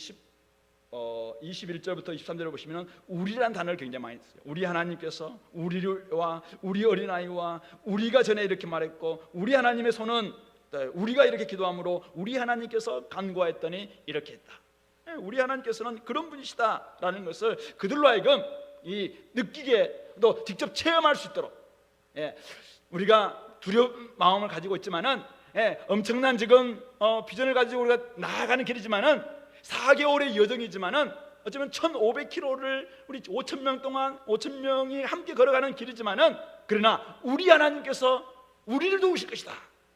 21절부터 23절을 보시면 우리란 단어를 굉장히 많이 써요. 우리 하나님께서 우리와 우리 어린아이와 우리가 전에 이렇게 말했고, 우리 하나님의 손은 우리가 이렇게 기도함으로 우리 하나님께서 간구하였더니 이렇게 했다. 우리 하나님께서는 그런 분이시다라는 것을 그들로 하여금 느끼게, 또 직접 체험할 수 있도록, 우리가 두려운 마음을 가지고 있지만은, 엄청난 지금 비전을 가지고 우리가 나아가는 길이지만은 4개월의 여정이지만은 어쩌면 1500km를 우리 5,000명 동안 5,000명이 함께 걸어가는 길이지만은, 그러나 우리 하나님께서 우리를 도우실 것이다,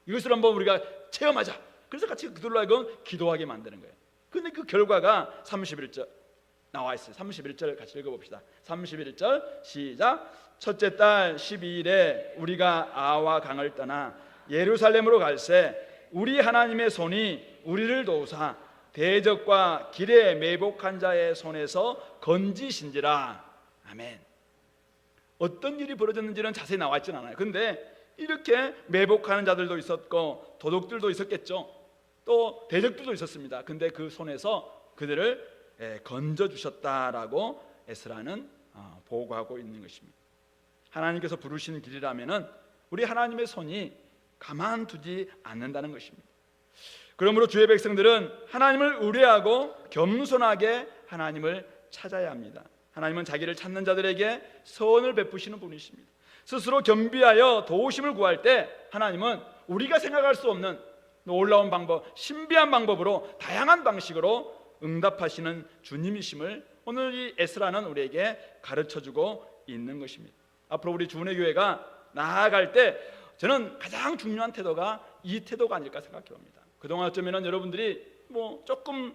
이것을 한번 우리가 체험하자. 그래서 같이 그들로 하여금 기도하게 만드는 거예요. 근데 그 결과가 31절 나와 있어요. 31절 같이 읽어봅시다. 31절 시작. 첫째 달 12일에 우리가 아와 강을 떠나 예루살렘으로 갈새 우리 하나님의 손이 우리를 도우사 대적과 길에 매복한 자의 손에서 건지신지라. 아멘. 어떤 일이 벌어졌는지는 자세히 나와 있지는 않아요. 근데 이렇게 매복하는 자들도 있었고 도둑들도 있었겠죠. 또 대적들도 있었습니다. 근데 그 손에서 그들을 건져주셨다라고 에스라는 보고하고 있는 것입니다. 하나님께서 부르시는 길이라면은 우리 하나님의 손이 가만두지 않는다는 것입니다. 그러므로 주의 백성들은 하나님을 의뢰하고 겸손하게 하나님을 찾아야 합니다. 하나님은 자기를 찾는 자들에게 선을 베푸시는 분이십니다. 스스로 겸비하여 도우심을 구할 때 하나님은 우리가 생각할 수 없는 놀라운 방법, 신비한 방법으로 다양한 방식으로 응답하시는 주님이심을 오늘 이 에스라는 우리에게 가르쳐주고 있는 것입니다. 앞으로 우리 주은혜 교회가 나아갈 때 저는 가장 중요한 태도가 이 태도가 아닐까 생각해 봅니다. 그동안 어쩌면 여러분들이 조금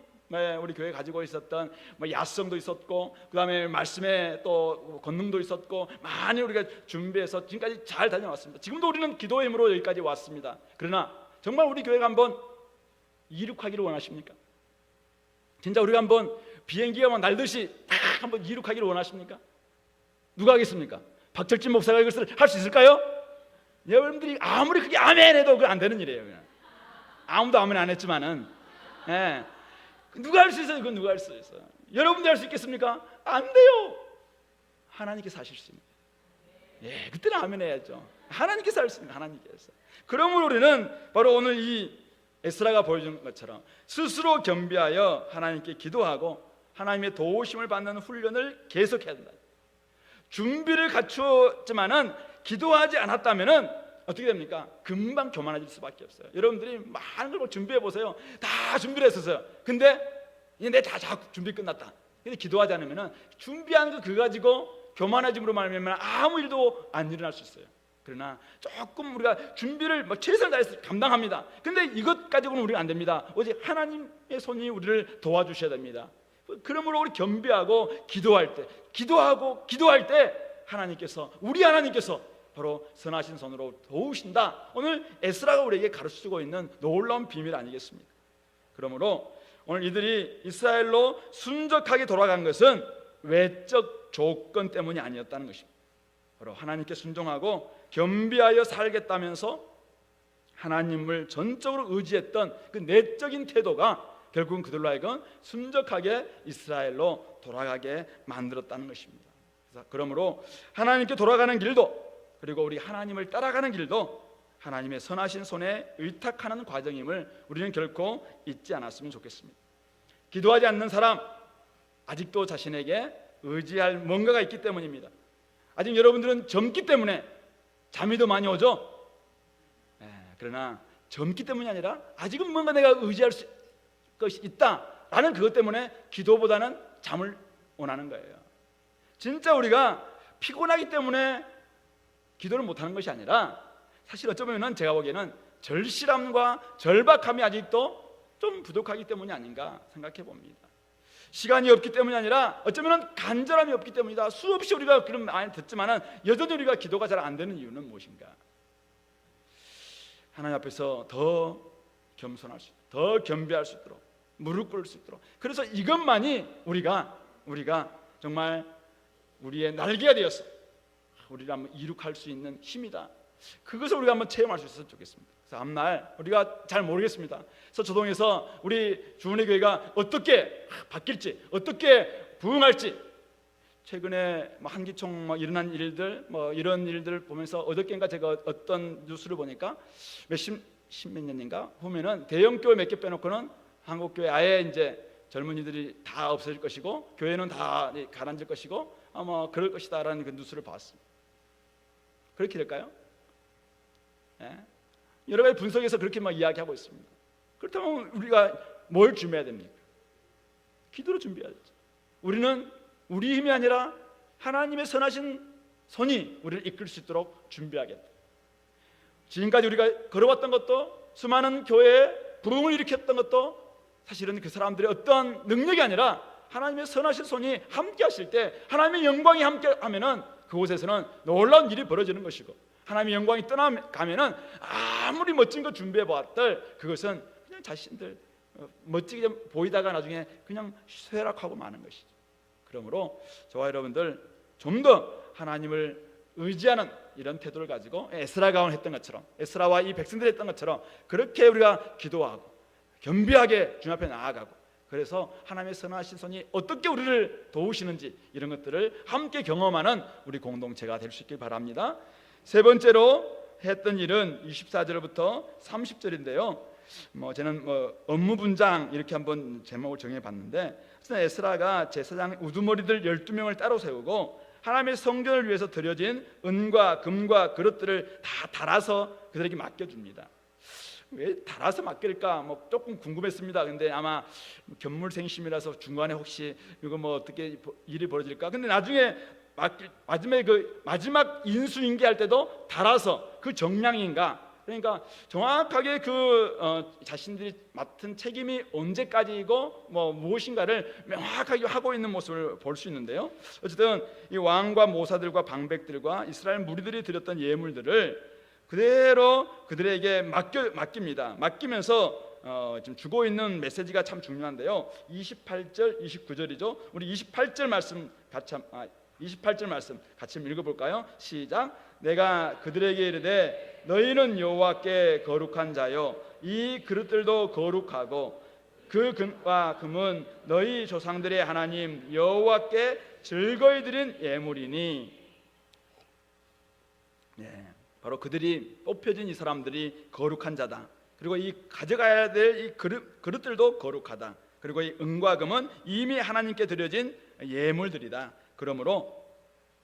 우리 교회 가지고 있었던 야성도 있었고, 그 다음에 말씀에 또 권능도 있었고, 많이 우리가 준비해서 지금까지 잘 다녀왔습니다. 지금도 우리는 기도의 힘으로 여기까지 왔습니다. 그러나 정말 우리 교회가 한번 이륙하기를 원하십니까? 진짜 우리가 한번 비행기가 날듯이 딱 한번 이륙하기를 원하십니까? 누가 하겠습니까? 박철진 목사가 이것을 할 수 있을까요? 여러분들이 아무리 그게 아멘 해도 그건 안 되는 일이에요. 그냥. 아무도 아멘 안 했지만은, 누가 할 수 있어요? 그건 누가 할 수 있어요? 여러분들 할 수 있겠습니까? 안 돼요. 하나님께서 하실 수 있는. 그때는 아멘 해야죠. 하나님께서 할 수 있는, 하나님께서. 그러므로 우리는 바로 오늘 이 에스라가 보여준 것처럼 스스로 겸비하여 하나님께 기도하고 하나님의 도우심을 받는 훈련을 계속해야 된다. 준비를 갖추었지만은 기도하지 않았다면은 어떻게 됩니까? 금방 교만해질 수밖에 없어요. 여러분들이 많은 걸 준비해 보세요. 다 준비를 했었어요. 근데 내 다 준비 끝났다. 근데 기도하지 않으면은 준비한 거 그거 가지고 교만해짐으로 말하면 아무 일도 안 일어날 수 있어요. 그러나 조금 우리가 준비를 최선을 다해서 감당합니다. 근데 이것 가지고는 우리가 안 됩니다. 오직 하나님의 손이 우리를 도와주셔야 됩니다. 그러므로 우리 겸비하고 기도할 때 하나님께서, 우리 하나님께서 바로 선하신 손으로 도우신다. 오늘 에스라가 우리에게 가르쳐주고 있는 놀라운 비밀 아니겠습니까? 그러므로 오늘 이들이 이스라엘로 순적하게 돌아간 것은 외적 조건 때문이 아니었다는 것입니다. 바로 하나님께 순종하고 겸비하여 살겠다면서 하나님을 전적으로 의지했던 그 내적인 태도가 결국은 그들로 하여금 순적하게 이스라엘로 돌아가게 만들었다는 것입니다. 그러므로 하나님께 돌아가는 길도, 그리고 우리 하나님을 따라가는 길도 하나님의 선하신 손에 의탁하는 과정임을 우리는 결코 잊지 않았으면 좋겠습니다. 기도하지 않는 사람, 아직도 자신에게 의지할 뭔가가 있기 때문입니다. 아직 여러분들은 젊기 때문에 잠이 더 많이 오죠? 그러나 젊기 때문이 아니라 아직은 뭔가 내가 의지할 것이 있다라는 그것 때문에 기도보다는 잠을 원하는 거예요. 진짜 우리가 피곤하기 때문에 기도를 못하는 것이 아니라, 사실 어쩌면 제가 보기에는 절실함과 절박함이 아직도 좀 부족하기 때문이 아닌가 생각해 봅니다. 시간이 없기 때문이 아니라 어쩌면 간절함이 없기 때문이다. 수없이 우리가 그런 말 듣지만은 여전히 우리가 기도가 잘 안 되는 이유는 무엇인가? 하나님 앞에서 더 겸손할 수 있도록, 더 겸비할 수 있도록, 무릎 꿇을 수 있도록. 그래서 이것만이 우리가 정말 우리의 날개가 되어서 우리를 한번 이룩할 수 있는 힘이다. 그것을 우리가 한번 체험할 수 있었으면 좋겠습니다. 그래서 앞날 우리가 잘 모르겠습니다. 서초동에서 우리 주은혜 교회가 어떻게 바뀔지, 어떻게 부흥할지, 최근에 한기총 일어난 일들, 이런 일들 보면서 어저께인가 제가 어떤 뉴스를 보니까 십몇 년인가 보면은 대형 교회 몇 개 빼놓고는 한국 교회 아예 이제 젊은이들이 다 없어질 것이고 교회는 다 가라앉을 것이고 아마 그럴 것이다라는 그 뉴스를 봤습니다. 그렇게 될까요? 여러 가지 분석에서 그렇게 이야기하고 있습니다. 그렇다면 우리가 뭘 준비해야 됩니까? 기도로 준비해야죠. 우리는 우리 힘이 아니라 하나님의 선하신 손이 우리를 이끌 수 있도록 준비하겠다. 지금까지 우리가 걸어왔던 것도, 수많은 교회에 부흥을 일으켰던 것도 사실은 그 사람들의 어떤 능력이 아니라 하나님의 선하신 손이 함께 하실 때, 하나님의 영광이 함께 하면은 그곳에서는 놀라운 일이 벌어지는 것이고, 하나님의 영광이 떠나가면은 아무리 멋진 거 준비해 보았들 그것은 그냥 자신들 멋지게 보이다가 나중에 그냥 쇠락하고 마는 것이죠. 그러므로 저와 여러분들 좀 더 하나님을 의지하는 이런 태도를 가지고 에스라가 했던 것처럼, 에스라와 이 백성들이 했던 것처럼 그렇게 우리가 기도하고 겸비하게 주님 앞에 나아가고, 그래서 하나님의 선하신 손이 어떻게 우리를 도우시는지 이런 것들을 함께 경험하는 우리 공동체가 될 수 있길 바랍니다. 세 번째로 했던 일은 24절부터 30절인데요. 저는 업무 분장 이렇게 한번 제목을 정해봤는데, 에스라가 제사장 우두머리들 12명을 따로 세우고 하나님의 성전을 위해서 드려진 은과 금과 그릇들을 다 달아서 그들에게 맡겨줍니다. 왜 달아서 맡길까? 조금 궁금했습니다. 근데 아마 견물생심이라서 중간에 혹시 이거 어떻게 일이 벌어질까? 근데 나중에 마지막 인수인계할 때도 달아서 그 정량인가? 그러니까 정확하게 자신들이 맡은 책임이 언제까지이고 무엇인가를 명확하게 하고 있는 모습을 볼 수 있는데요. 어쨌든 이 왕과 모사들과 방백들과 이스라엘 무리들이 드렸던 예물들을 그대로 그들에게 맡깁니다. 맡기면서 지금 주고 있는 메시지가 참 중요한데요. 28절, 29절이죠. 우리 28절 말씀 같이 읽어볼까요? 시작. 내가 그들에게 이르되 너희는 여호와께 거룩한 자요, 이 그릇들도 거룩하고 그 금과 금은 너희 조상들의 하나님 여호와께 즐거이 드린 예물이니. 바로 그들이 뽑혀진 이 사람들이 거룩한 자다. 그리고 이 가져가야 될 이 그릇들도 거룩하다. 그리고 이 은과 금은 이미 하나님께 드려진 예물들이다. 그러므로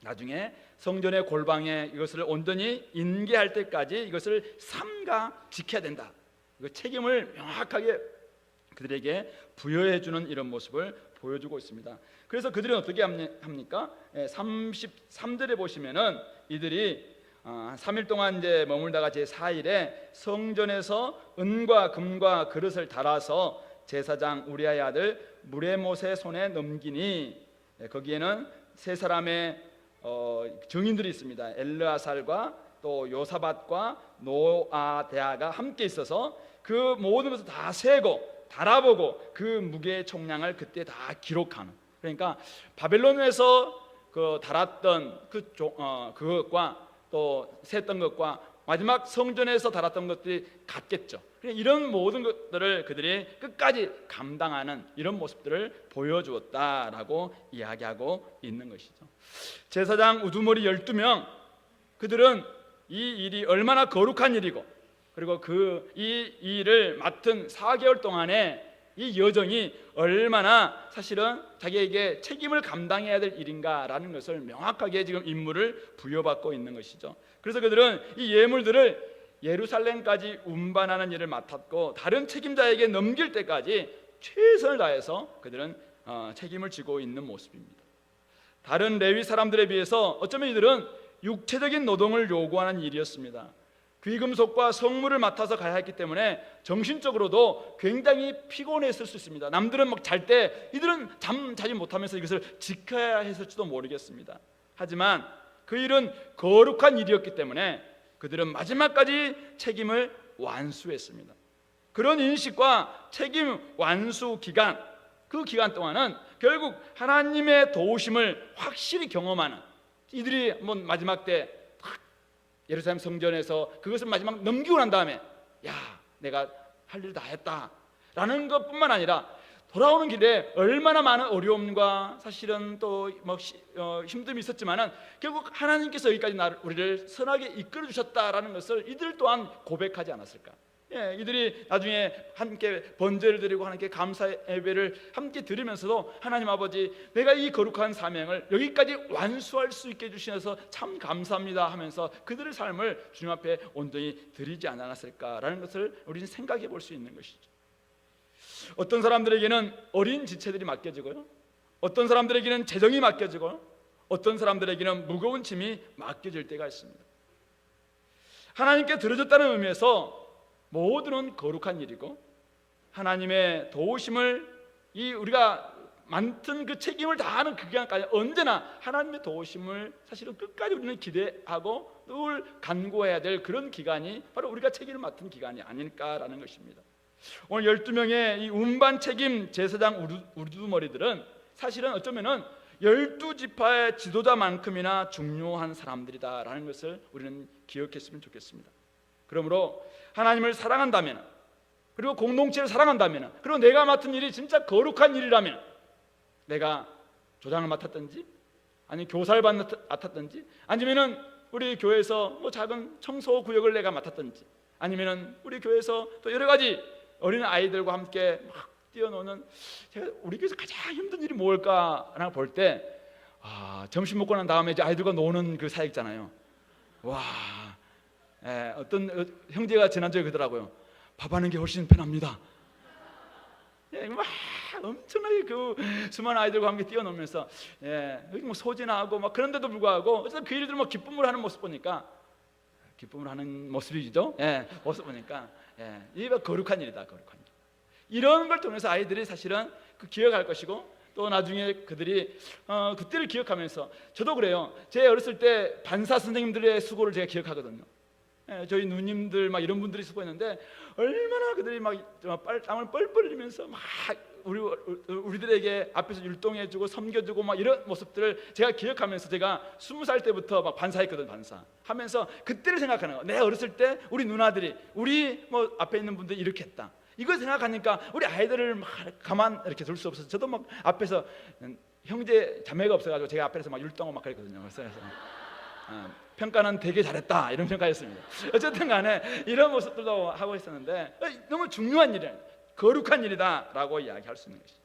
나중에 성전의 골방에 이것을 온전히 인계할 때까지 이것을 삼가 지켜야 된다. 그 책임을 명확하게 그들에게 부여해 주는 이런 모습을 보여주고 있습니다. 그래서 그들은 어떻게 합니까? 33절에 보시면은 이들이 3일 동안 이제 머물다가 제4일에 성전에서 은과 금과 그릇을 달아서 제사장 우리아의 아들 무레못의 손에 넘기니, 거기에는 세 사람의 증인들이 있습니다. 엘르아살과 또 요사밧과 노아데아가 함께 있어서 그 모든 것을 다 세고 달아보고 그 무게의 총량을 그때 다 기록하는, 그러니까 바벨론에서 그 달았던 그것과 또 셌던 것과 마지막 성전에서 달았던 것들이 같겠죠. 이런 모든 것들을 그들이 끝까지 감당하는 이런 모습들을 보여주었다라고 이야기하고 있는 것이죠. 제사장 우두머리 12명, 그들은 이 일이 얼마나 거룩한 일이고, 그리고 이 일을 맡은 4개월 동안에 이 여정이 얼마나 사실은 자기에게 책임을 감당해야 될 일인가라는 것을 명확하게 지금 임무를 부여받고 있는 것이죠. 그래서 그들은 이 예물들을 예루살렘까지 운반하는 일을 맡았고, 다른 책임자에게 넘길 때까지 최선을 다해서 그들은 책임을 지고 있는 모습입니다. 다른 레위 사람들에 비해서 어쩌면 이들은 육체적인 노동을 요구하는 일이었습니다. 귀금속과 성물을 맡아서 가야 했기 때문에 정신적으로도 굉장히 피곤했을 수 있습니다. 남들은 막 잘 때 이들은 잠 자지 못하면서 이것을 지켜야 했을지도 모르겠습니다. 하지만 그 일은 거룩한 일이었기 때문에 그들은 마지막까지 책임을 완수했습니다. 그런 인식과 책임 완수 기간, 그 기간 동안은 결국 하나님의 도우심을 확실히 경험하는, 이들이 마지막 때 예루살렘 성전에서 그것을 마지막 넘기고 난 다음에 야, 내가 할 일 다 했다라는 것뿐만 아니라 돌아오는 길에 얼마나 많은 어려움과 사실은 또 힘듦이 있었지만은 결국 하나님께서 여기까지 우리를 선하게 이끌어 주셨다라는 것을 이들 또한 고백하지 않았을까? 예, 이들이 나중에 함께 번제를 드리고 하나님께 감사 예배를 함께 드리면서도 하나님 아버지, 내가 이 거룩한 사명을 여기까지 완수할 수 있게 해주셔서 참 감사합니다 하면서 그들의 삶을 주님 앞에 온전히 드리지 않았을까라는 것을 우리는 생각해 볼 수 있는 것이죠. 어떤 사람들에게는 어린 지체들이 맡겨지고요, 어떤 사람들에게는 재정이 맡겨지고, 어떤 사람들에게는 무거운 짐이 맡겨질 때가 있습니다. 하나님께 드려졌다는 의미에서 모두는 거룩한 일이고, 하나님의 도우심을 우리가 맡은 그 책임을 다하는 그 기간까지 언제나 하나님의 도우심을 사실은 끝까지 우리는 기대하고 늘 간구해야 될 그런 기간이 바로 우리가 책임을 맡은 기간이 아닐까라는 것입니다. 오늘 12명의 이 운반 책임 제사장 우두머리들은 사실은 어쩌면은 12지파의 지도자만큼이나 중요한 사람들이다라는 것을 우리는 기억했으면 좋겠습니다. 그러므로 하나님을 사랑한다면, 그리고 공동체를 사랑한다면, 그리고 내가 맡은 일이 진짜 거룩한 일이라면, 내가 조장을 맡았든지 아니 교사를 맡았든지 아니면은 우리 교회에서 작은 청소 구역을 내가 맡았든지 아니면은 우리 교회에서 또 여러 가지 어린 아이들과 함께 막 뛰어노는, 제가 우리 교회에서 가장 힘든 일이 뭘까라고 볼 때 점심 먹고 난 다음에 이제 아이들과 노는 그 사이 있잖아요. 와, 어떤 형제가 지난주에 그러더라고요. 밥하는 게 훨씬 편합니다. 막 엄청나게 그 수많은 아이들과 함께 뛰어놀면서 여기 소진하고 막 그런데도 불구하고 그 일들을 기쁨을 하는 모습 보니까, 기쁨을 하는 모습이죠. 모습 보니까 이게 거룩한 일이다, 거룩한 일. 이런 걸 통해서 아이들이 사실은 기억할 것이고, 또 나중에 그들이 그때를 기억하면서, 저도 그래요. 제 어렸을 때 반사 선생님들의 수고를 제가 기억하거든요. 저희 누님들 막 이런 분들이 수고했는데 얼마나 그들이 막 땀을 뻘뻘 흘리면서 막 우리들에게 앞에서 율동해주고 섬겨주고 막 이런 모습들을 제가 기억하면서, 제가 20살 때부터 막 반사했거든. 반사 하면서 그때를 생각하는 거. 내 어렸을 때 우리 누나들이, 우리 앞에 있는 분들이 이렇게 했다, 이걸 생각하니까 우리 아이들을 막 가만 이렇게 둘 수 없어서 저도 막 앞에서, 형제 자매가 없어가지고 제가 앞에서 막 율동하고 막 그랬거든요. 그래서 평가는 되게 잘했다 이런 평가였습니다. 어쨌든 간에 이런 모습들도 하고 있었는데 너무 중요한 일이야, 거룩한 일이다라고 이야기할 수 있는 것이죠.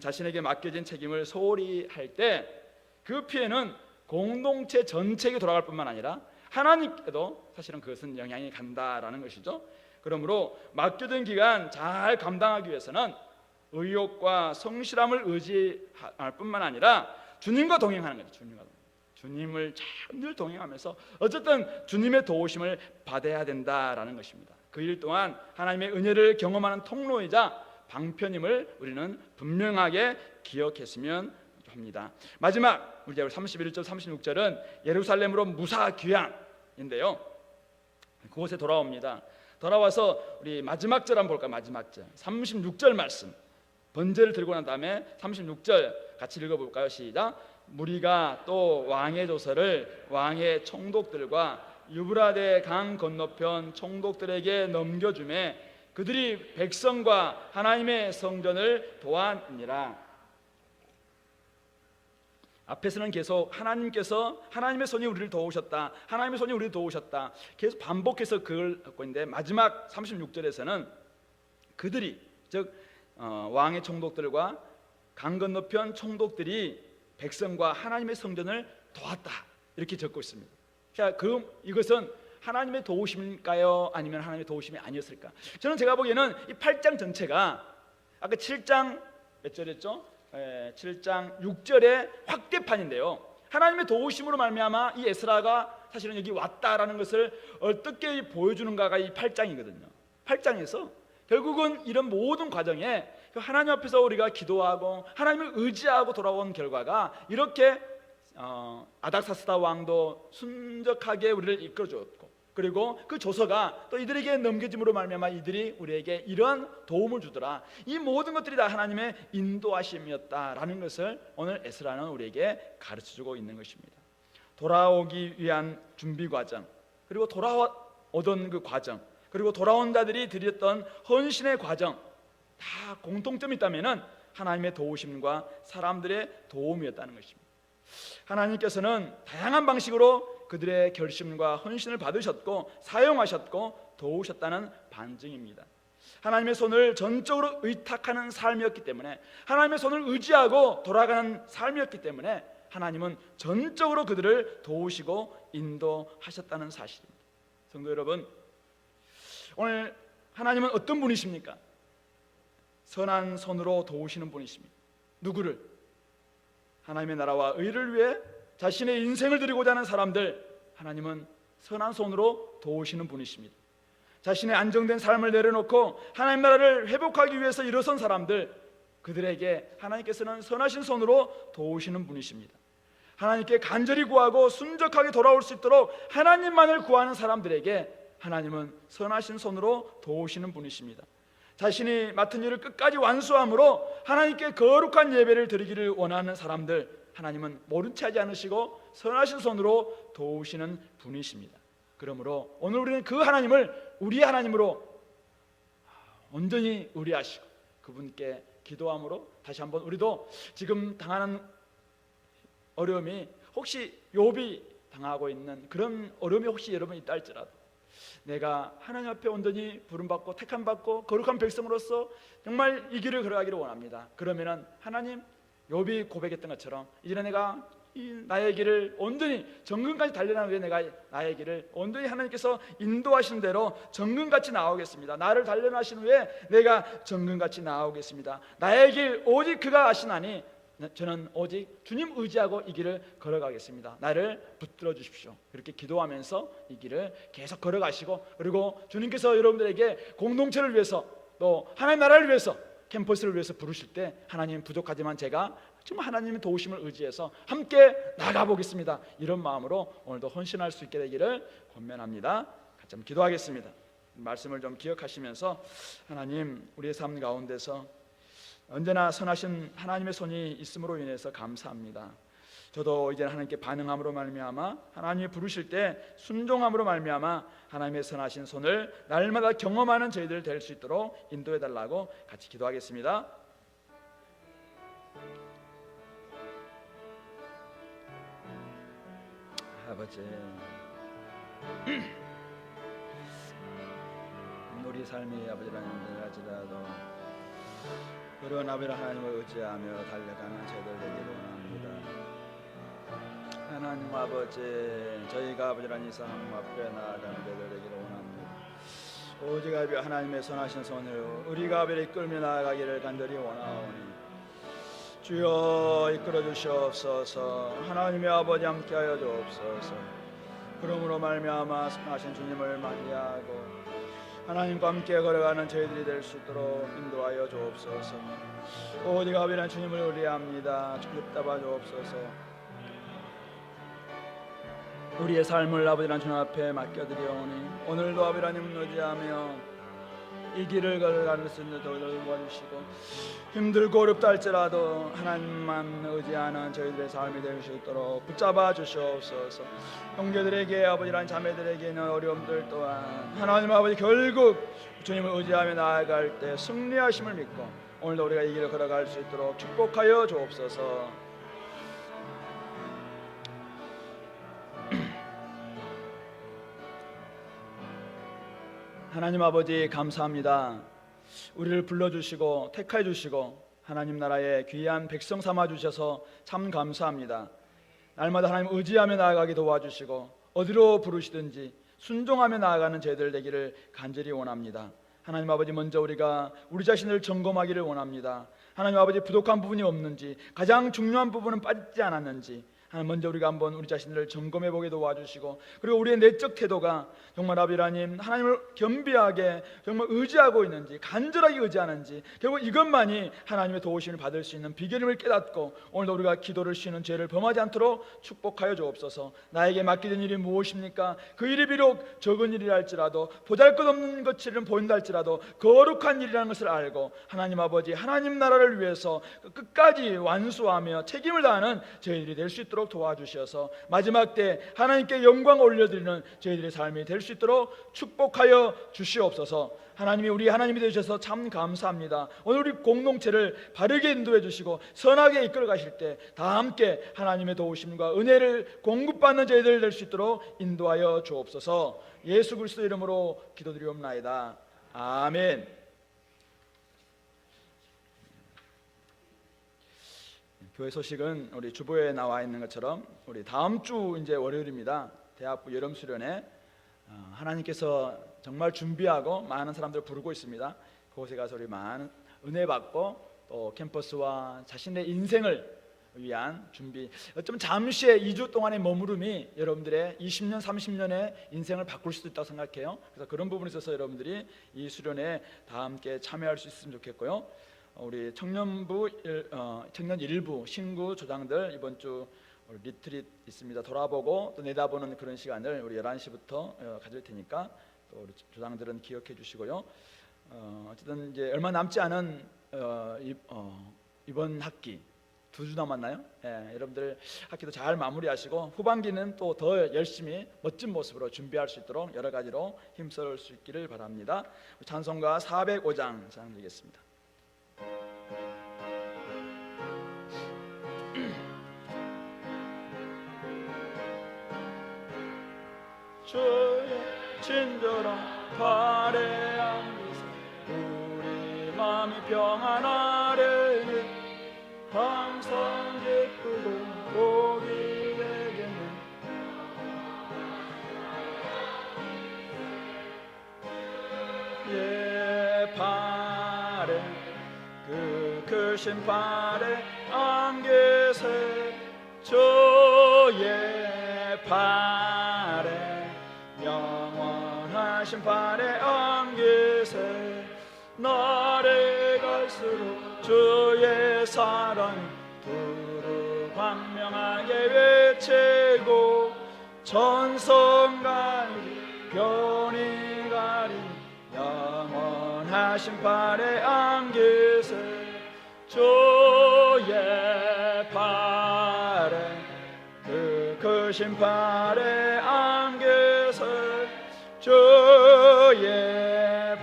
자신에게 맡겨진 책임을 소홀히 할 때 그 피해는 공동체 전체에게 돌아갈 뿐만 아니라 하나님께도 사실은 그것은 영향이 간다라는 것이죠. 그러므로 맡겨진 기간 잘 감당하기 위해서는 의욕과 성실함을 의지할 뿐만 아니라 주님과 동행하는 거죠. 주님을 늘 동행하면서 어쨌든 주님의 도우심을 받아야 된다라는 것입니다. 그 일 동안 하나님의 은혜를 경험하는 통로이자 방편임을 우리는 분명하게 기억했으면 합니다. 마지막 우리 31절 36절은 예루살렘으로 무사 귀향인데요, 그곳에 돌아옵니다. 돌아와서 우리 마지막 절 한번 볼까요? 마지막 절 36절 말씀, 번제를 들고 난 다음에 36절 같이 읽어볼까요? 시작. 무리가 또 왕의 조서를 왕의 총독들과 유브라데 강 건너편 총독들에게 넘겨주매 그들이 백성과 하나님의 성전을 도왔니라. 앞에서는 계속 하나님께서, 하나님의 손이 우리를 도우셨다, 하나님의 손이 우리를 도우셨다 계속 반복해서 그걸 하고 있는데, 마지막 36절에서는 그들이, 즉 왕의 총독들과 강 건너편 총독들이 백성과 하나님의 성전을 도왔다 이렇게 적고 있습니다. 자, 이것은 하나님의 도우심일까요? 아니면 하나님의 도우심이 아니었을까? 저는 제가 보기에는 이 8장 전체가 아까 7장 몇 절이었죠? 7장 6절의 확대판인데요, 하나님의 도우심으로 말미암아 이 에스라가 사실은 여기 왔다라는 것을 어떻게 보여주는가가 이 8장이거든요. 8장에서 결국은 이런 모든 과정에 하나님 앞에서 우리가 기도하고 하나님을 의지하고 돌아온 결과가 이렇게 아닥사스다 왕도 순적하게 우리를 이끌어줬고, 그리고 그 조서가 또 이들에게 넘겨짐으로 말미암아 이들이 우리에게 이런 도움을 주더라. 이 모든 것들이 다 하나님의 인도하심이었다라는 것을 오늘 에스라는 우리에게 가르쳐주고 있는 것입니다. 돌아오기 위한 준비 과정, 그리고 돌아오던 그 과정, 그리고 돌아온 자들이 드렸던 헌신의 과정, 다 공통점이 있다면 하나님의 도우심과 사람들의 도움이었다는 것입니다. 하나님께서는 다양한 방식으로 그들의 결심과 헌신을 받으셨고 사용하셨고 도우셨다는 반증입니다. 하나님의 손을 전적으로 의탁하는 삶이었기 때문에, 하나님의 손을 의지하고 돌아가는 삶이었기 때문에 하나님은 전적으로 그들을 도우시고 인도하셨다는 사실입니다. 성도 여러분, 오늘 하나님은 어떤 분이십니까? 선한 손으로 도우시는 분이십니다. 누구를? 하나님의 나라와 의를 위해 자신의 인생을 드리고자 하는 사람들, 하나님은 선한 손으로 도우시는 분이십니다. 자신의 안정된 삶을 내려놓고 하나님 나라를 회복하기 위해서 일어선 사람들, 그들에게 하나님께서는 선하신 손으로 도우시는 분이십니다. 하나님께 간절히 구하고 순적하게 돌아올 수 있도록 하나님만을 구하는 사람들에게 하나님은 선하신 손으로 도우시는 분이십니다. 자신이 맡은 일을 끝까지 완수함으로 하나님께 거룩한 예배를 드리기를 원하는 사람들, 하나님은 모른 채 하지 않으시고 선하신 손으로 도우시는 분이십니다. 그러므로 오늘 우리는 그 하나님을 우리의 하나님으로 온전히 의뢰하시고 그분께 기도함으로 다시 한번 우리도 지금 당하는 어려움이, 혹시 욥이 당하고 있는 그런 어려움이 혹시 여러분 있다 할지라도, 내가 하나님 앞에 온전히 부름받고 택함받고 거룩한 백성으로서 정말 이 길을 걸어가기를 원합니다. 그러면은 하나님, 욥이 고백했던 것처럼 이제는 내가 나의 길을 온전히 정금같이 달려나가기 위해 내가 나의 길을 온전히 하나님께서 인도하시는 대로 정금같이 나아오겠습니다. 나를 단련하신 후에 내가 정금같이 나아오겠습니다. 나의 길 오직 그가 아시나니 저는 오직 주님 의지하고 이 길을 걸어가겠습니다. 나를 붙들어 주십시오. 그렇게 기도하면서 이 길을 계속 걸어가시고, 그리고 주님께서 여러분들에게 공동체를 위해서 또 하나님 나라를 위해서 캠퍼스를 위해서 부르실 때, 하나님 부족하지만 제가 정말 하나님의 도우심을 의지해서 함께 나가보겠습니다, 이런 마음으로 오늘도 헌신할 수 있게 되기를 권면합니다. 같이 한번 기도하겠습니다. 말씀을 좀 기억하시면서, 하나님, 우리의 삶 가운데서 언제나 선하신 하나님의 손이 있음으로 인해서 감사합니다. 저도 이제 하나님께 반응함으로 말미암아, 하나님이 부르실 때 순종함으로 말미암아 하나님의 선하신 손을 날마다 경험하는 저희들 될 수 있도록 인도해 달라고 같이 기도하겠습니다. 아버지, 우리 삶이 아버지라는 데라지라도 그런 아버지 하나님을 의지하며 달려가는 저희들 되기를 원합니다. 하나님 아버지, 저희가 아버지라는 이 삶 앞에 나아가는 저희들 되기를 원합니다. 오직 아버지 하나님의 선하신 손으로 우리가 아버지 이끌며 나아가기를 간절히 원하오니 주여 이끌어 주시옵소서. 하나님의 아버지 함께하여 주옵소서. 그러므로 말미암아 선하신 주님을 맞이하고 하나님과 함께 걸어가는 저희들이 될 수 있도록 인도하여 주옵소서. 오직 아버지는 주님을 의뢰합니다. 주님 따봐 주옵소서. 우리의 삶을 아버지랑 주님 앞에 맡겨드리오니 오늘도 아버지 하나님 의지하며 이 길을 걸어갈 수 있는 저희를 도와주시고 힘들고 어렵다 할지라도 하나님만 의지하는 저희들의 삶이 될 수 있도록 붙잡아 주시옵소서. 형제들에게 아버지란 자매들에게 있는 어려움들 또한 하나님 아버지 결국 주님을 의지하며 나아갈 때 승리하심을 믿고 오늘도 우리가 이 길을 걸어갈 수 있도록 축복하여 주옵소서. 하나님 아버지 감사합니다. 우리를 불러주시고 택하여 주시고 하나님 나라의 귀한 백성 삼아 주셔서 참 감사합니다. 날마다 하나님 의지하며 나아가게 도와주시고 어디로 부르시든지 순종하며 나아가는 저희들 되기를 간절히 원합니다. 하나님 아버지 먼저 우리가 우리 자신을 점검하기를 원합니다. 하나님 아버지 부족한 부분이 없는지 가장 중요한 부분은 빠지지 않았는지 하나님 먼저 우리가 한번 우리 자신을 점검해 보게 도와주시고 그리고 우리의 내적 태도가 정말 아버지 하나님 하나님을 겸비하게 정말 의지하고 있는지 간절하게 의지하는지 결국 이것만이 하나님의 도우심을 받을 수 있는 비결임을 깨닫고 오늘도 우리가 기도를 쉬는 죄를 범하지 않도록 축복하여 주옵소서. 나에게 맡기는 일이 무엇입니까? 그 일이 비록 적은 일이라 할지라도 보잘것없는 것처럼 보인다 할지라도 거룩한 일이라는 것을 알고 하나님 아버지 하나님 나라를 위해서 끝까지 완수하며 책임을 다하는 저희들이 될 수 있도록 도와주셔서 마지막 때 하나님께 영광 올려드리는 저희들의 삶이 될 수 있도록 축복하여 주시옵소서. 하나님이 우리 하나님이 되셔서 참 감사합니다. 오늘 우리 공동체를 바르게 인도해 주시고 선하게 이끌어 가실 때 다 함께 하나님의 도우심과 은혜를 공급받는 저희들 될 수 있도록 인도하여 주옵소서. 예수 그리스도 이름으로 기도드리옵나이다. 아멘. 교회 소식은 우리 주보에 나와 있는 것처럼 우리 다음 주 이제 월요일입니다. 대학부 여름 수련회 하나님께서 정말 준비하고 많은 사람들을 부르고 있습니다. 그곳에 가서 우리 많은 은혜 받고 또 캠퍼스와 자신의 인생을 위한 준비, 어쩌면 잠시의 2주 동안의 머무름이 여러분들의 20년, 30년의 인생을 바꿀 수도 있다고 생각해요. 그래서 그런 부분에 있어서 여러분들이 이 수련회에 다 함께 참여할 수 있으면 좋겠고요. 우리 청년부 청년 일부 신구 조장들 이번 주 리트릿 있습니다. 돌아보고 또 내다보는 그런 시간을 우리 11시부터 가질 테니까 또 우리 조장들은 기억해 주시고요. 어쨌든 이제 얼마 남지 않은 이번 학기 2주 남았나요? 여러분들 학기도 잘 마무리하시고 후반기는 또 더 열심히 멋진 모습으로 준비할 수 있도록 여러 가지로 힘쓸 수 있기를 바랍니다. 찬송가 405장 드리겠습니다. 주의 친절한 발에 안기세 우리 마음이 평안하려 항상 기쁘고 복이 되겠네. 예 발에 그 크신 발에 안기세 주의 발에 영원하신 발에 안기세 날이 갈수록 주의 사랑이 두루 광명하게 외치고 천성가리 변이 가리 영원하신 발에 안기세 주의 발에 그 크신 발에 안기세 주의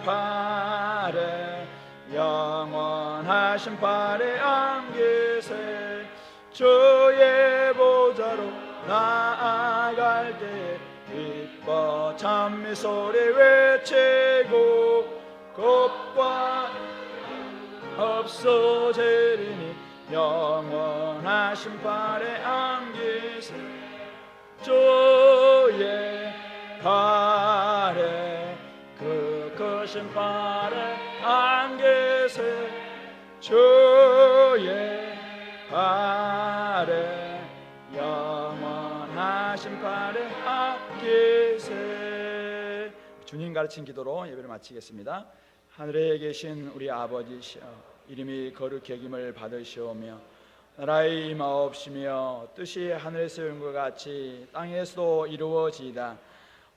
발에 영원하신 발에 안기세 주의 보좌로 나아갈 때 기뻐 찬미 소리 외치고 겁과 없어지리니 영원하신 발에 안기세 주의 발에 그 크신 발에 안기세 주의 발에 영원하신 발에 안기세. 주님 가르친 기도로 예배를 마치겠습니다. 하늘에 계신 우리 아버지시여 이름이 거룩히 여김을 받으시오며 나라의 임하옵시며 뜻이 하늘에서 이룬 것 같이 땅에서도 이루어지이다.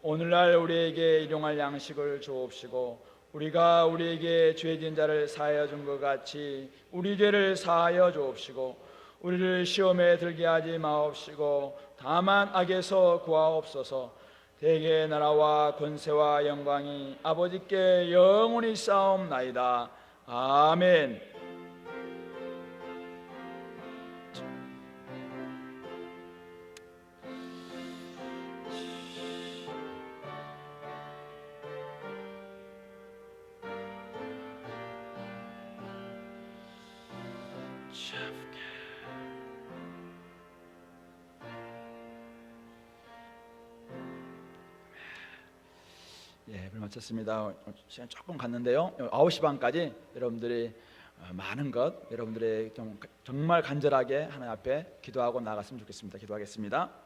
오늘날 우리에게 일용할 양식을 주옵시고 우리가 우리에게 죄진 자를 사하여 준 것 같이 우리 죄를 사하여 주옵시고 우리를 시험에 들게 하지 마옵시고 다만 악에서 구하옵소서. 대개 나라와 권세와 영광이 아버지께 영원히 쌓옵나이다. 아멘. 예, 물 마쳤습니다. 시간 조금 갔는데요. 9시 반까지 여러분들이 많은 것, 여러분들의 정말 간절하게 하나님 앞에 기도하고 나갔으면 좋겠습니다. 기도하겠습니다.